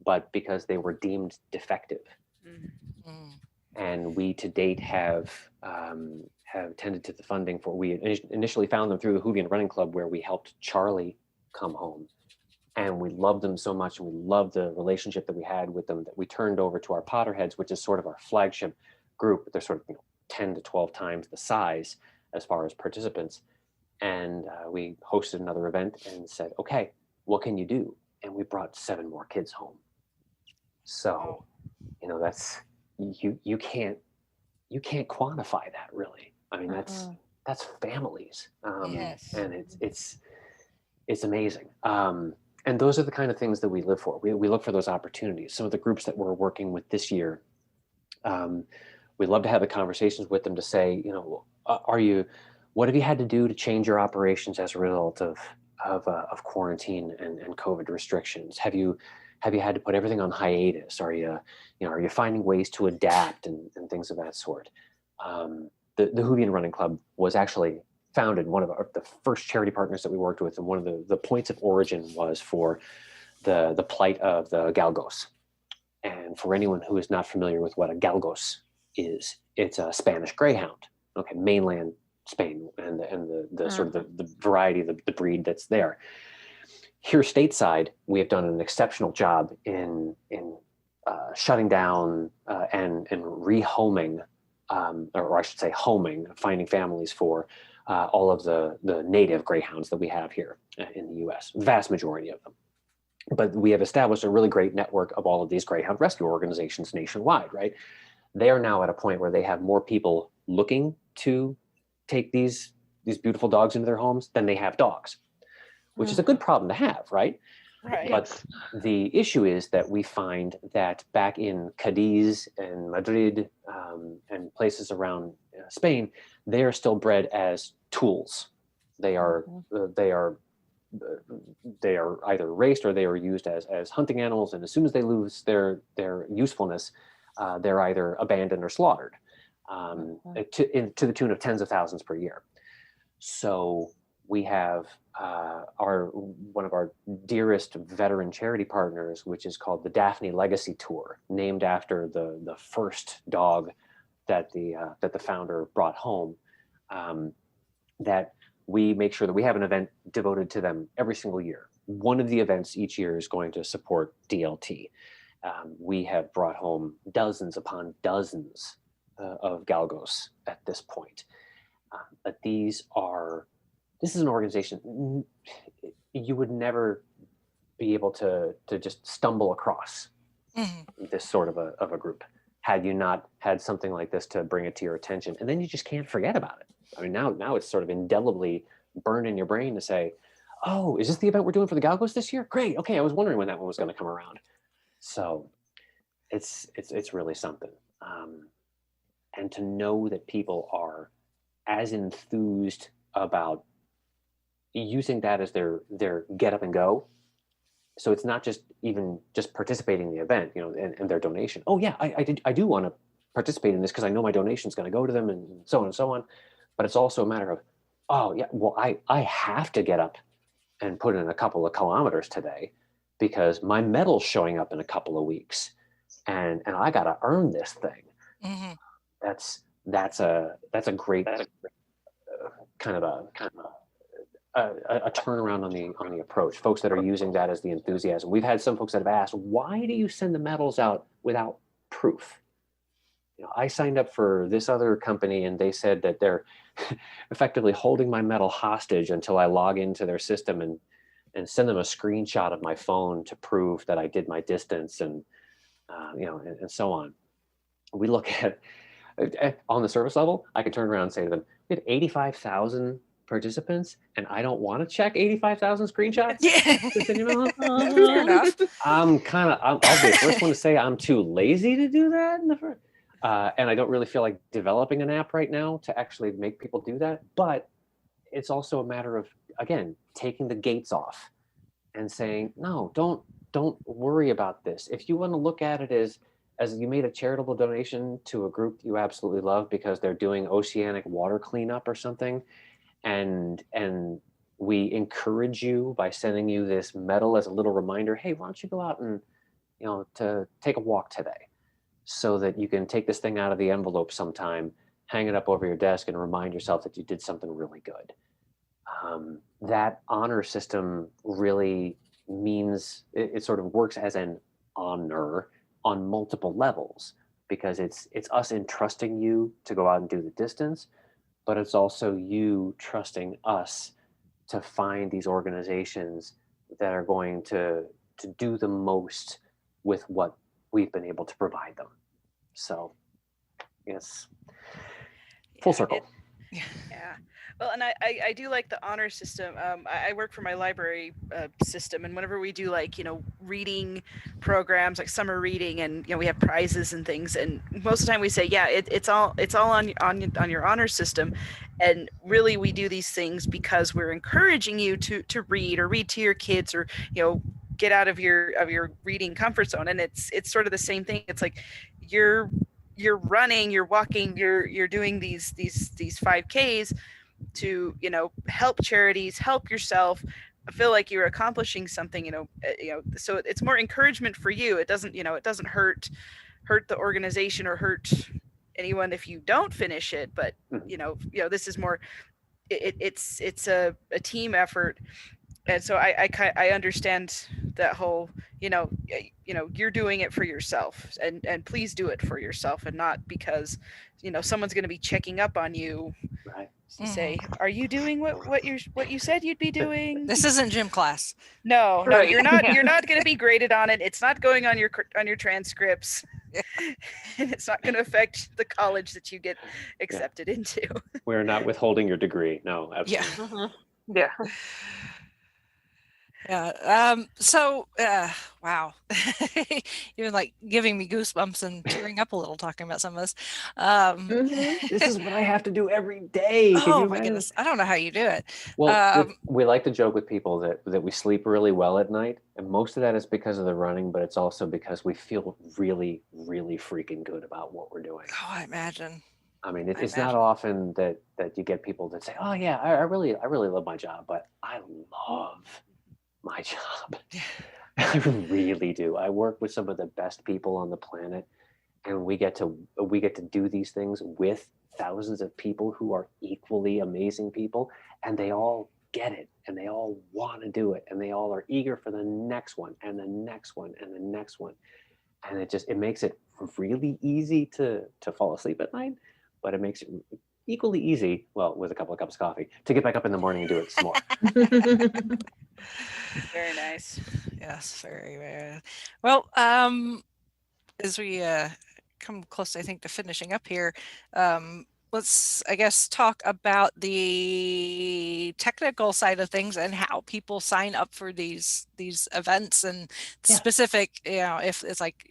but because they were deemed defective. Mm. And we to date have tended to the funding for. We initially found them through the Hoovian Running Club, where we helped Charlie come home, and we loved them so much, and we loved the relationship that we had with them, that we turned over to our Potterheads, which is sort of our flagship group. They're sort of 10 to 12 times the size as far as participants, and we hosted another event and said, "Okay, what can you do?" And we brought 7 more kids home. So, that's you can't quantify that really. I mean, that's families, Yes. and it's amazing. And those are the kind of things that we live for. We look for those opportunities. Some of the groups that we're working with this year, we'd love to have the conversations with them to say, what have you had to do to change your operations as a result of quarantine and COVID restrictions? Have you had to put everything on hiatus? Are you finding ways to adapt and things of that sort? The Hoovian Running Club was actually founded, one of the first charity partners that we worked with, and one of the points of origin was for the plight of the galgos. And for anyone who is not familiar with what a galgos is, it's a Spanish greyhound. Okay, mainland Spain, and the sort of the variety, the breed that's there. Here stateside, we have done an exceptional job in shutting down and rehoming, or I should say homing, finding families for all of the native greyhounds that we have here in the U.S., vast majority of them. But we have established a really great network of all of these greyhound rescue organizations nationwide, right? They are now at a point where they have more people looking to take these beautiful dogs into their homes than they have dogs, which is a good problem to have, right? Right. But the issue is that we find that back in Cadiz and Madrid and places around Spain, they are still bred as tools. They are either raced or they are used as hunting animals, and as soon as they lose their usefulness, they're either abandoned or slaughtered, to the tune of tens of thousands per year. So we have one of our dearest veteran charity partners, which is called the Daphne Legacy Tour, named after the first dog that the founder brought home. That we make sure that we have an event devoted to them every single year. One of the events each year is going to support DLT. We have brought home dozens upon dozens of galgos at this point. But this is an organization you would never be able to just stumble across this sort of a group had you not had something like this to bring it to your attention. And then you just can't forget about it. I mean, now it's sort of indelibly burned in your brain to say, "Oh, is this the event we're doing for the galgos this year? Great. Okay, I was wondering when that one was going to come around." So it's really something. And to know that people are as enthused about using that as their get up and go. So it's not just participating in the event, and their donation. Oh yeah, I do want to participate in this because I know my donation is going to go to them, and so on and so on. But it's also a matter of, oh yeah, well I have to get up and put in a couple of kilometers today because my medal's showing up in a couple of weeks, and I got to earn this thing. Mm-hmm. That's a great kind of a turnaround on the approach. Folks that are using that as the enthusiasm. We've had some folks that have asked, why do you send the medals out without proof? I signed up for this other company and they said that they're effectively holding my medal hostage until I log into their system and send them a screenshot of my phone to prove that I did my distance and and so on. We look at on the service level, I could turn around and say to them, we have 85,000 participants and I don't want to check 85,000 screenshots. Yeah. Fair enough. I'll be the first one to say I'm too lazy to do that in the first. And I don't really feel like developing an app right now to actually make people do that. But it's also a matter of, again, taking the gates off and saying, no, don't worry about this. If you want to look at it as you made a charitable donation to a group you absolutely love because they're doing oceanic water cleanup or something, and we encourage you by sending you this medal as a little reminder, hey, why don't you go out and to take a walk today, so that you can take this thing out of the envelope sometime, hang it up over your desk, and remind yourself that you did something really good. That honor system really means it sort of works as an honor on multiple levels, because it's us entrusting you to go out and do the distance, but it's also you trusting us to find these organizations that are going to do the most with what we've been able to provide them. So yes, full circle. Yeah. Well, and I do like the honor system. I work for my library system, and whenever we do reading programs like summer reading, and we have prizes and things, and most of the time we say, yeah, it's all on your honor system, and really we do these things because we're encouraging you to read or read to your kids, or get out of your reading comfort zone. And it's sort of the same thing. It's like you're running, you're walking, you're doing these 5Ks to help charities, help yourself, feel like you're accomplishing something, so it's more encouragement for you. It doesn't hurt the organization or hurt anyone if you don't finish it, but this is more, it's a team effort. And so I understand that whole, you're doing it for yourself, and please do it for yourself, and not because, someone's going to be checking up on you, Right. to say, are you doing what you said you'd be doing? This isn't gym class. No, Right. you're not. You're not going to be graded on it. It's not going on your transcripts. And it's not going to affect the college that you get accepted into. We're not withholding your degree. No, absolutely. Yeah. Yeah. Yeah. So, wow. You're like giving me goosebumps and tearing up a little talking about some of this. This is what I have to do every day. Can you Oh my imagine? goodness. I don't know how you do it. Well, we like to joke with people that we sleep really well at night, and most of that is because of the running, but it's also because we feel really, really freaking good about what we're doing. Oh, I imagine. I mean, it's not often that you get people that say, "Oh yeah, I really love my job," but I love my job. I really do. I work with some of the best people on the planet, and we get to do these things with thousands of people who are equally amazing people, and they all get it, and they all want to do it, and they all are eager for the next one and the next one and the next one. And it makes it really easy to fall asleep at night, but it makes it equally easy, well, with a couple of cups of coffee, to get back up in the morning and do it some more. Very nice. Yes, very, very. Well, as we come close, I think, to finishing up here, let's, I guess, talk about the technical side of things and how people sign up for these events, and specific, if it's like,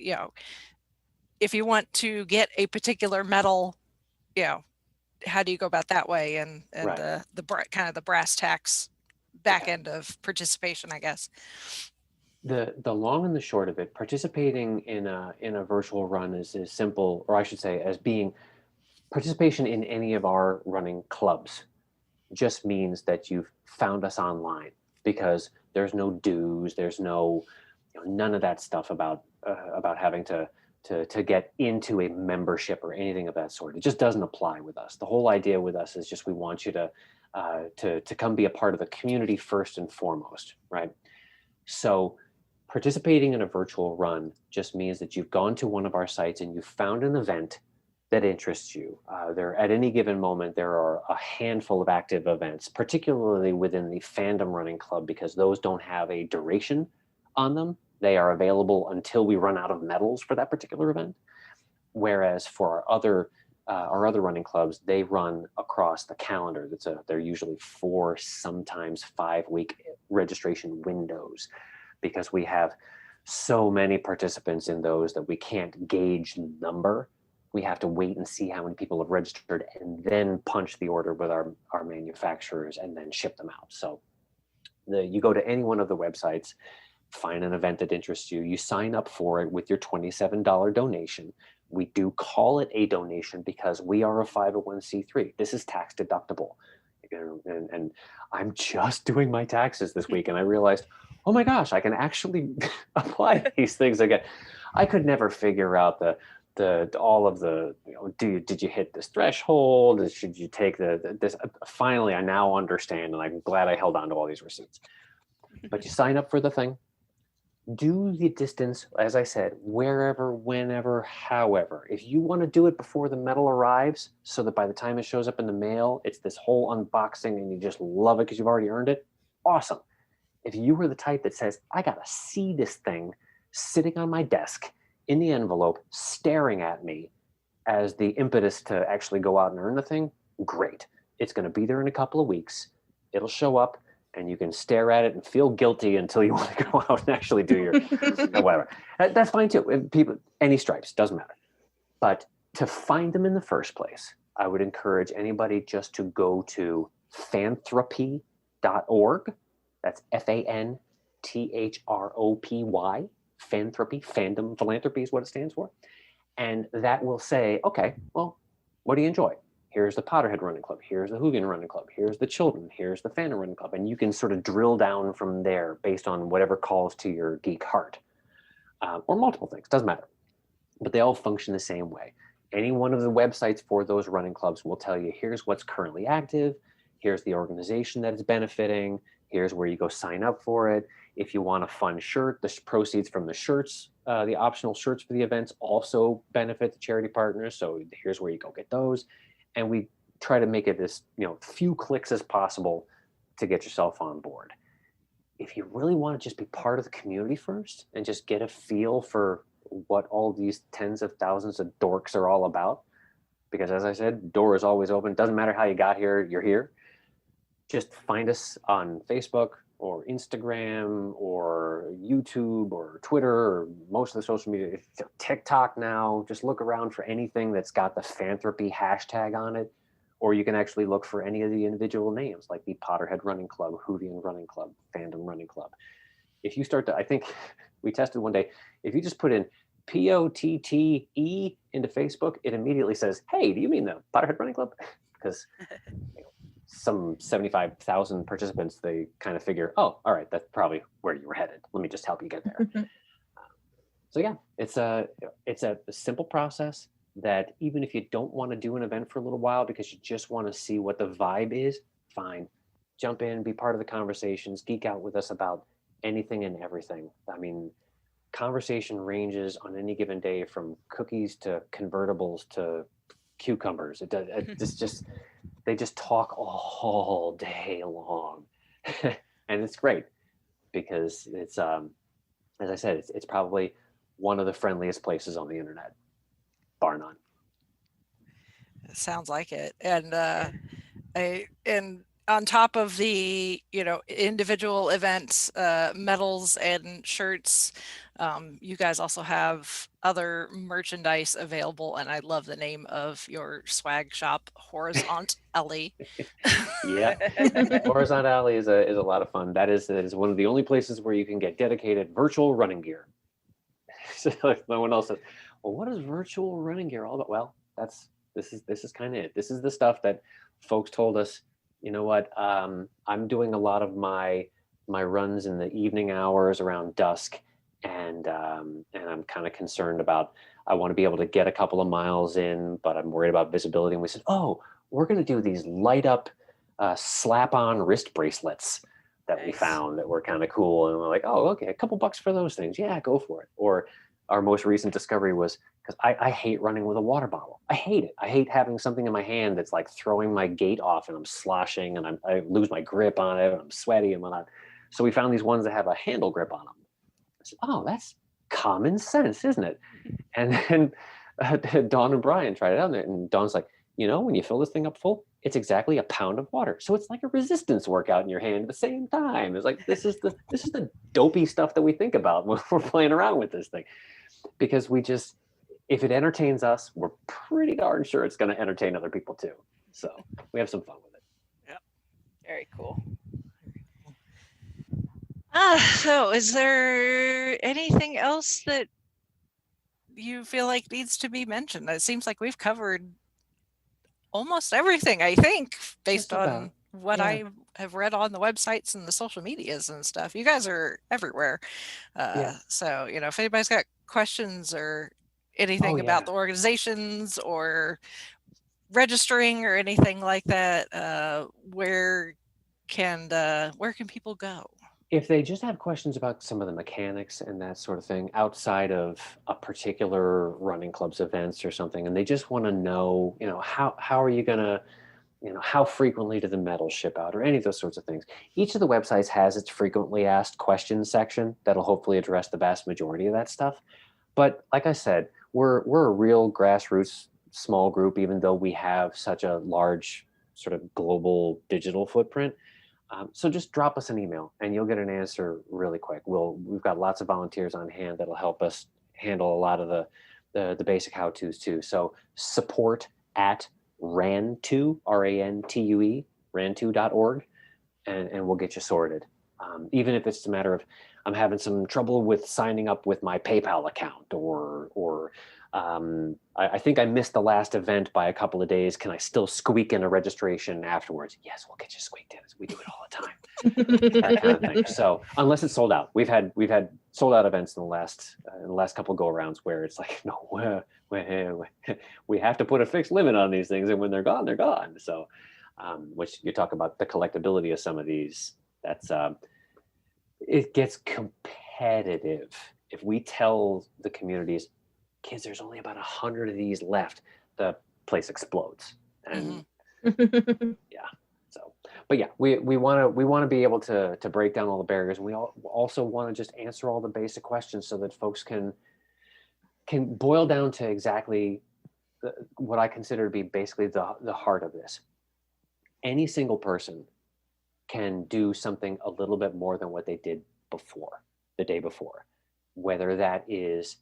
if you want to get a particular medal, how do you go about that way, and Right. the kind of the brass tacks back end of participation, I guess. The long and the short of it, participating in a virtual run is as simple, or I should say, as being participation in any of our running clubs just means that you've found us online, because there's no dues, there's no, none of that stuff about having to get into a membership or anything of that sort. It just doesn't apply with us. The whole idea with us is just we want you to come be a part of the community first and foremost, right? So participating in a virtual run just means that you've gone to one of our sites and you've found an event that interests you. There, at any given moment, there are a handful of active events, particularly within the Fandom running club, because those don't have a duration on them. They are available until we run out of medals for that particular event. Whereas for our other running clubs, they run across the calendar. They're usually 4, sometimes 5-week registration windows, because we have so many participants in those that we can't gauge number. We have to wait and see how many people have registered and then punch the order with our manufacturers and then ship them out. So you go to any one of the websites, find an event that interests you, you sign up for it with your $27 donation. We do call it a donation because we are a 501c3. This is tax deductible. And I'm just doing my taxes this week and I realized, oh my gosh, I can actually apply these things again. I could never figure out all of the, did you hit this threshold? Should you take this? Finally, I now understand, and I'm glad I held on to all these receipts. But you sign up for the thing, do the distance, as I said, wherever, whenever, however. If you want to do it before the medal arrives, so that by the time it shows up in the mail, it's this whole unboxing and you just love it because you've already earned it, awesome. If you were the type that says, I got to see this thing sitting on my desk in the envelope, staring at me as the impetus to actually go out and earn the thing, great. It's going to be there in a couple of weeks. It'll show up and you can stare at it and feel guilty until you want to go out and actually do your whatever. That's fine too. People, any stripes, doesn't matter. But to find them in the first place, I would encourage anybody just to go to fanthropy.org. That's FANTHROPY. Fanthropy, Fandom, philanthropy is what it stands for. And that will say, okay, well, what do you enjoy? Here's the Potterhead Running Club. Here's the Hoovian Running Club. Here's the Children. Here's the Fandom Running Club. And you can sort of drill down from there based on whatever calls to your geek heart. Or multiple things, doesn't matter. But they all function the same way. Any one of the websites for those running clubs will tell you, here's what's currently active. Here's the organization that is benefiting. Here's where you go sign up for it. If you want a fun shirt, the proceeds from the shirts, the optional shirts for the events also benefit the charity partners. So here's where you go get those. And we try to make it as few clicks as possible to get yourself on board. If you really want to just be part of the community first and just get a feel for what all these tens of thousands of dorks are all about, because as I said, door is always open. Doesn't matter how you got here, you're here. Just find us on Facebook or Instagram or YouTube or Twitter or most of the social media, TikTok now. Just look around for anything that's got the Fanthropy hashtag on it, or you can actually look for any of the individual names like the Potterhead Running Club, Hoovian Running Club, Fandom Running Club. If you start to, I think we tested one day, if you just put in POTTE into Facebook, it immediately says, hey, do you mean the Potterhead Running Club? Because some 75,000 participants, they kind of figure, oh, all right, that's probably where you were headed. Let me just help you get there. So yeah, it's a simple process that even if you don't want to do an event for a little while because you just want to see what the vibe is, fine. Jump in, be part of the conversations, geek out with us about anything and everything. I mean, conversation ranges on any given day from cookies to convertibles to cucumbers. It's just they just talk all day long. And it's great because it's as I said, it's probably one of the friendliest places on the internet, bar none. It sounds like it. And on top of the, individual events, medals and shirts, you guys also have other merchandise available, and I love the name of your swag shop, Horizont Alley. Yeah, Horizont Alley is a lot of fun. That is one of the only places where you can get dedicated virtual running gear. So if no one else says, well, what is virtual running gear all about? Well, this is kind of it. This is the stuff that folks told us, you know what, I'm doing a lot of my runs in the evening hours around dusk, and I'm kind of concerned about, I want to be able to get a couple of miles in, but I'm worried about visibility. And we said, oh, we're going to do these light up slap-on wrist bracelets that we found that were kind of cool. And we're like, oh, okay, a couple bucks for those things. Yeah, go for it. Or our most recent discovery was, because I hate running with a water bottle. I hate it. I hate having something in my hand that's like throwing my gait off, and I'm sloshing, and I lose my grip on it, and I'm sweaty and whatnot. So we found these ones that have a handle grip on them. I said, oh, that's common sense, isn't it? And then Dawn and Brian tried it out, and Dawn's like, when you fill this thing up full, it's exactly a pound of water. So it's like a resistance workout in your hand at the same time. It's like, this is the dopey stuff that we think about when we're playing around with this thing. Because if it entertains us, we're pretty darn sure it's going to entertain other people too. So we have some fun with it. Yep. Very cool. So is there anything else that you feel like needs to be mentioned? It seems like we've covered almost everything, I think, based on what I have read on the websites and the social medias and stuff. You guys are everywhere. So, if anybody's got questions or anything about the organizations or registering or anything like that, where can people go? If they just have questions about some of the mechanics and that sort of thing outside of a particular running club's events or something, and they just want to know, how are you going to, how frequently do the medals ship out, or any of those sorts of things. Each of the websites has its frequently asked questions section that'll hopefully address the vast majority of that stuff. But like I said, we're a real grassroots small group, even though we have such a large sort of global digital footprint. So just drop us an email and you'll get an answer really quick. We've got lots of volunteers on hand that'll help us handle a lot of the basic how-tos too. So support@RANTUE, RANTUE, RANTUE.org, and we'll get you sorted. Even if it's a matter of, I'm having some trouble with signing up with my PayPal account, or I think I missed the last event by a couple of days. Can I still squeak in a registration afterwards? Yes, we'll get you squeaked in. We do it all the time. That kind of thing. So unless it's sold out, we've had sold out events in the last couple of go arounds where it's like, no, we have to put a fixed limit on these things, and when they're gone, they're gone. So, which you talk about the collectability of some of these. That's it gets competitive if we tell the communities, kids, there's only about 100 of these left, the place explodes. And so, but yeah, we want to be able to break down all the barriers, and we also want to just answer all the basic questions so that folks can boil down to exactly what I consider to be basically the heart of this. Any single person can do something a little bit more than what they did before, the day before, whether that is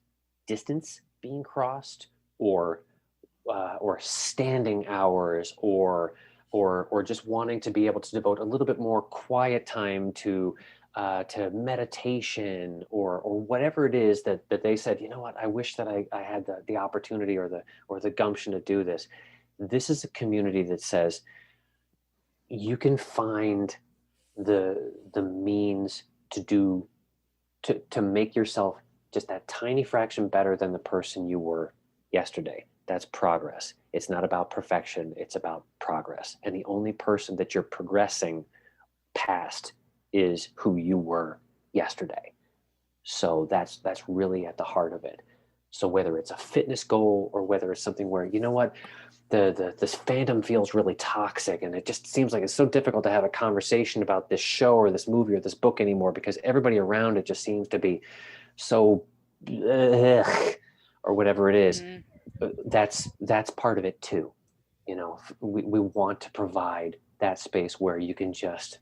distance being crossed, or standing hours, or just wanting to be able to devote a little bit more quiet time to meditation, or whatever it is that they said, you know what, I wish that I had the opportunity or the gumption to do this. This is a community that says you can find the means to make yourself just that tiny fraction better than the person you were yesterday. That's progress. It's not about perfection. It's about progress. And the only person that you're progressing past is who you were yesterday. So that's really at the heart of it. So whether it's a fitness goal, or whether it's something where, you know what, this fandom feels really toxic, and it just seems like it's so difficult to have a conversation about this show or this movie or this book anymore because everybody around it just seems to be so or whatever it is. That's part of it too. We want to provide that space where you can just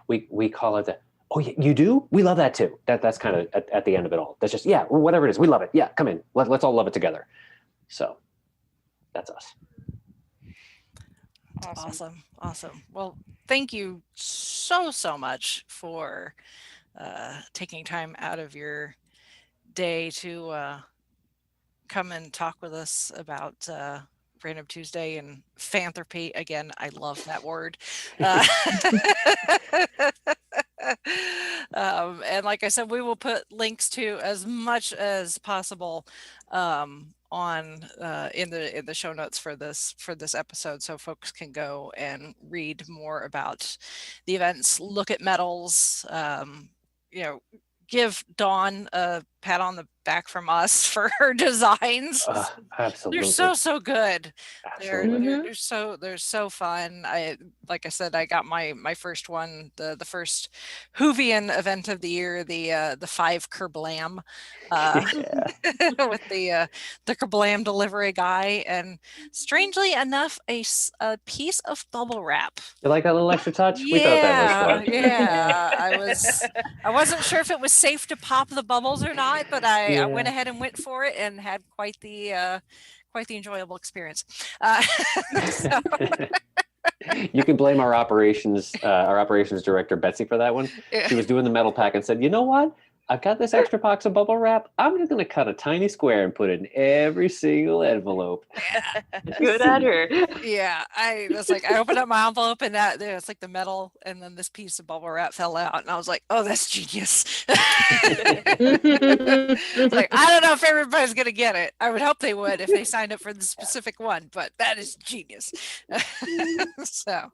we call it the, oh yeah, you do, we love that too. That's kind of at the end of it all. That's just, yeah, whatever it is, we love it. Yeah, come in, let's all love it together. So that's us. Awesome. Well, thank you so much for taking time out of your day to come and talk with us about Random Tuesday and Fanthropy. Again, I love that word. And like I said, we will put links to as much as possible on in the show notes for this episode, so folks can go and read more about the events, look at medals, give Dawn a pat on the back from us for her designs. Absolutely. They're so good. Absolutely. They're so fun. Like I said, I got my first one, the first Whovian event of the year, the 5 Kerblam, with the Kerblam delivery guy, and strangely enough, a piece of bubble wrap. You like that little extra touch? We thought that was fun. Yeah. I wasn't sure if it was safe to pop the bubbles or not, but I went ahead and went for it and had quite the enjoyable experience. You can blame our operations director Betsy for that one. She was doing the metal pack and said, "You know what? I've got this extra box of bubble wrap. I'm just going to cut a tiny square and put it in every single envelope." Good at her. Yeah, I was like, I opened up my envelope and it's like the metal, and then this piece of bubble wrap fell out, and I was like, "Oh, that's genius." It's like, I don't know if everybody's gonna get it. I would hope they would if they signed up for the specific one, but that is genius. So,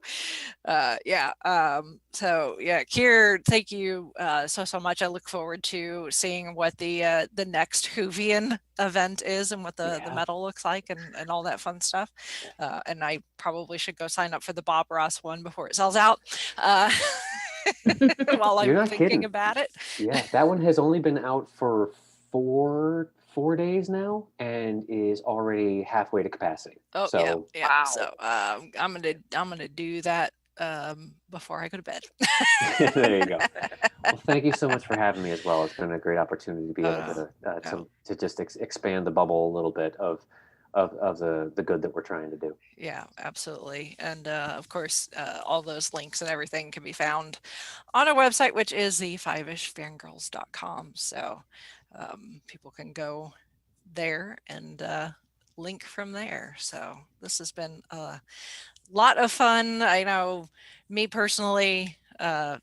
Keir, thank you so much. I look forward to seeing what the next Whovian event is and what the medal looks like and all that fun stuff. And I probably should go sign up for the Bob Ross one before it sells out. While I'm thinking about it. Yeah, that one has only been out for four days now and is already halfway to capacity. Oh, so, yeah. Wow. So I'm gonna do that before I go to bed. There you go. Well, thank you so much for having me as well. It's been a great opportunity to be able to just expand the bubble a little bit of the good that we're trying to do. Yeah, absolutely. And of course, all those links and everything can be found on our website, which is the 5ishfangirls.com. So people can go there and link from there. So this has been a lot of fun. I know me personally, I've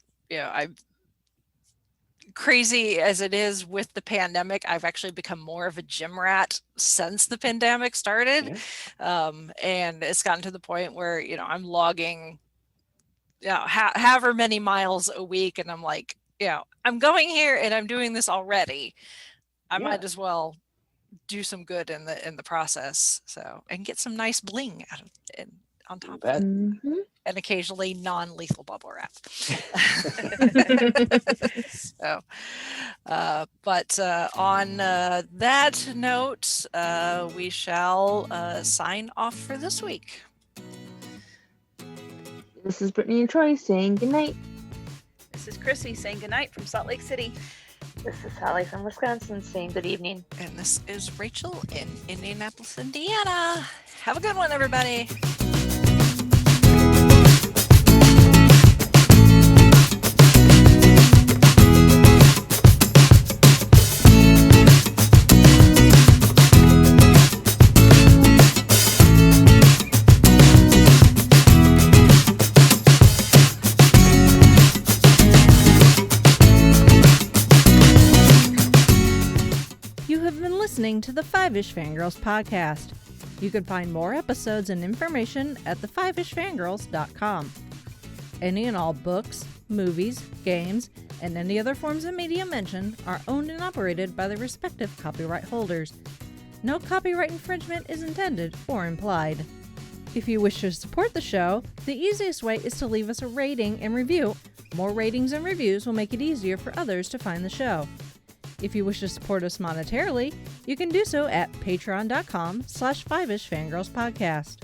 crazy as it is with the pandemic, I've actually become more of a gym rat since the pandemic started. And it's gotten to the point where, I'm logging, however many miles a week. And I'm like, I'm going here and I'm doing this already. I might as well do some good in the process. So, and get some nice bling out of it on top of it. Mm-hmm. And occasionally non-lethal bubble wrap. So, but on that note, we shall sign off for this week. This is Brittany and Troy saying goodnight. This is Chrissy saying goodnight from Salt Lake City. This is Sally from Wisconsin saying good evening. And this is Rachel in Indianapolis, Indiana. Have a good one, everybody. Listening to the 5ish Fangirls podcast. You can find more episodes and information at the5ishfangirls.com. Any and all books, movies, games, and any other forms of media mentioned are owned and operated by the respective copyright holders. No copyright infringement is intended or implied. If you wish to support the show, the easiest way is to leave us a rating and review. More ratings and reviews will make it easier for others to find the show. If you wish to support us monetarily, you can do so at patreon.com/5ishfangirlspodcast.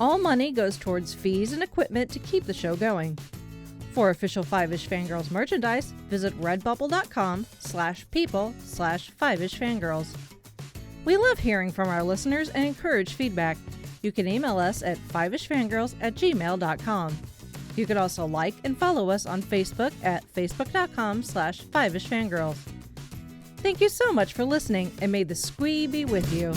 All money goes towards fees and equipment to keep the show going. For official 5ish Fangirls merchandise, visit redbubble.com/people/5ish Fangirls. We love hearing from our listeners and encourage feedback. You can email us at 5ishfangirls@gmail.com. You can also like and follow us on Facebook at facebook.com/5ishfangirls. Thank you so much for listening, and may the squee be with you.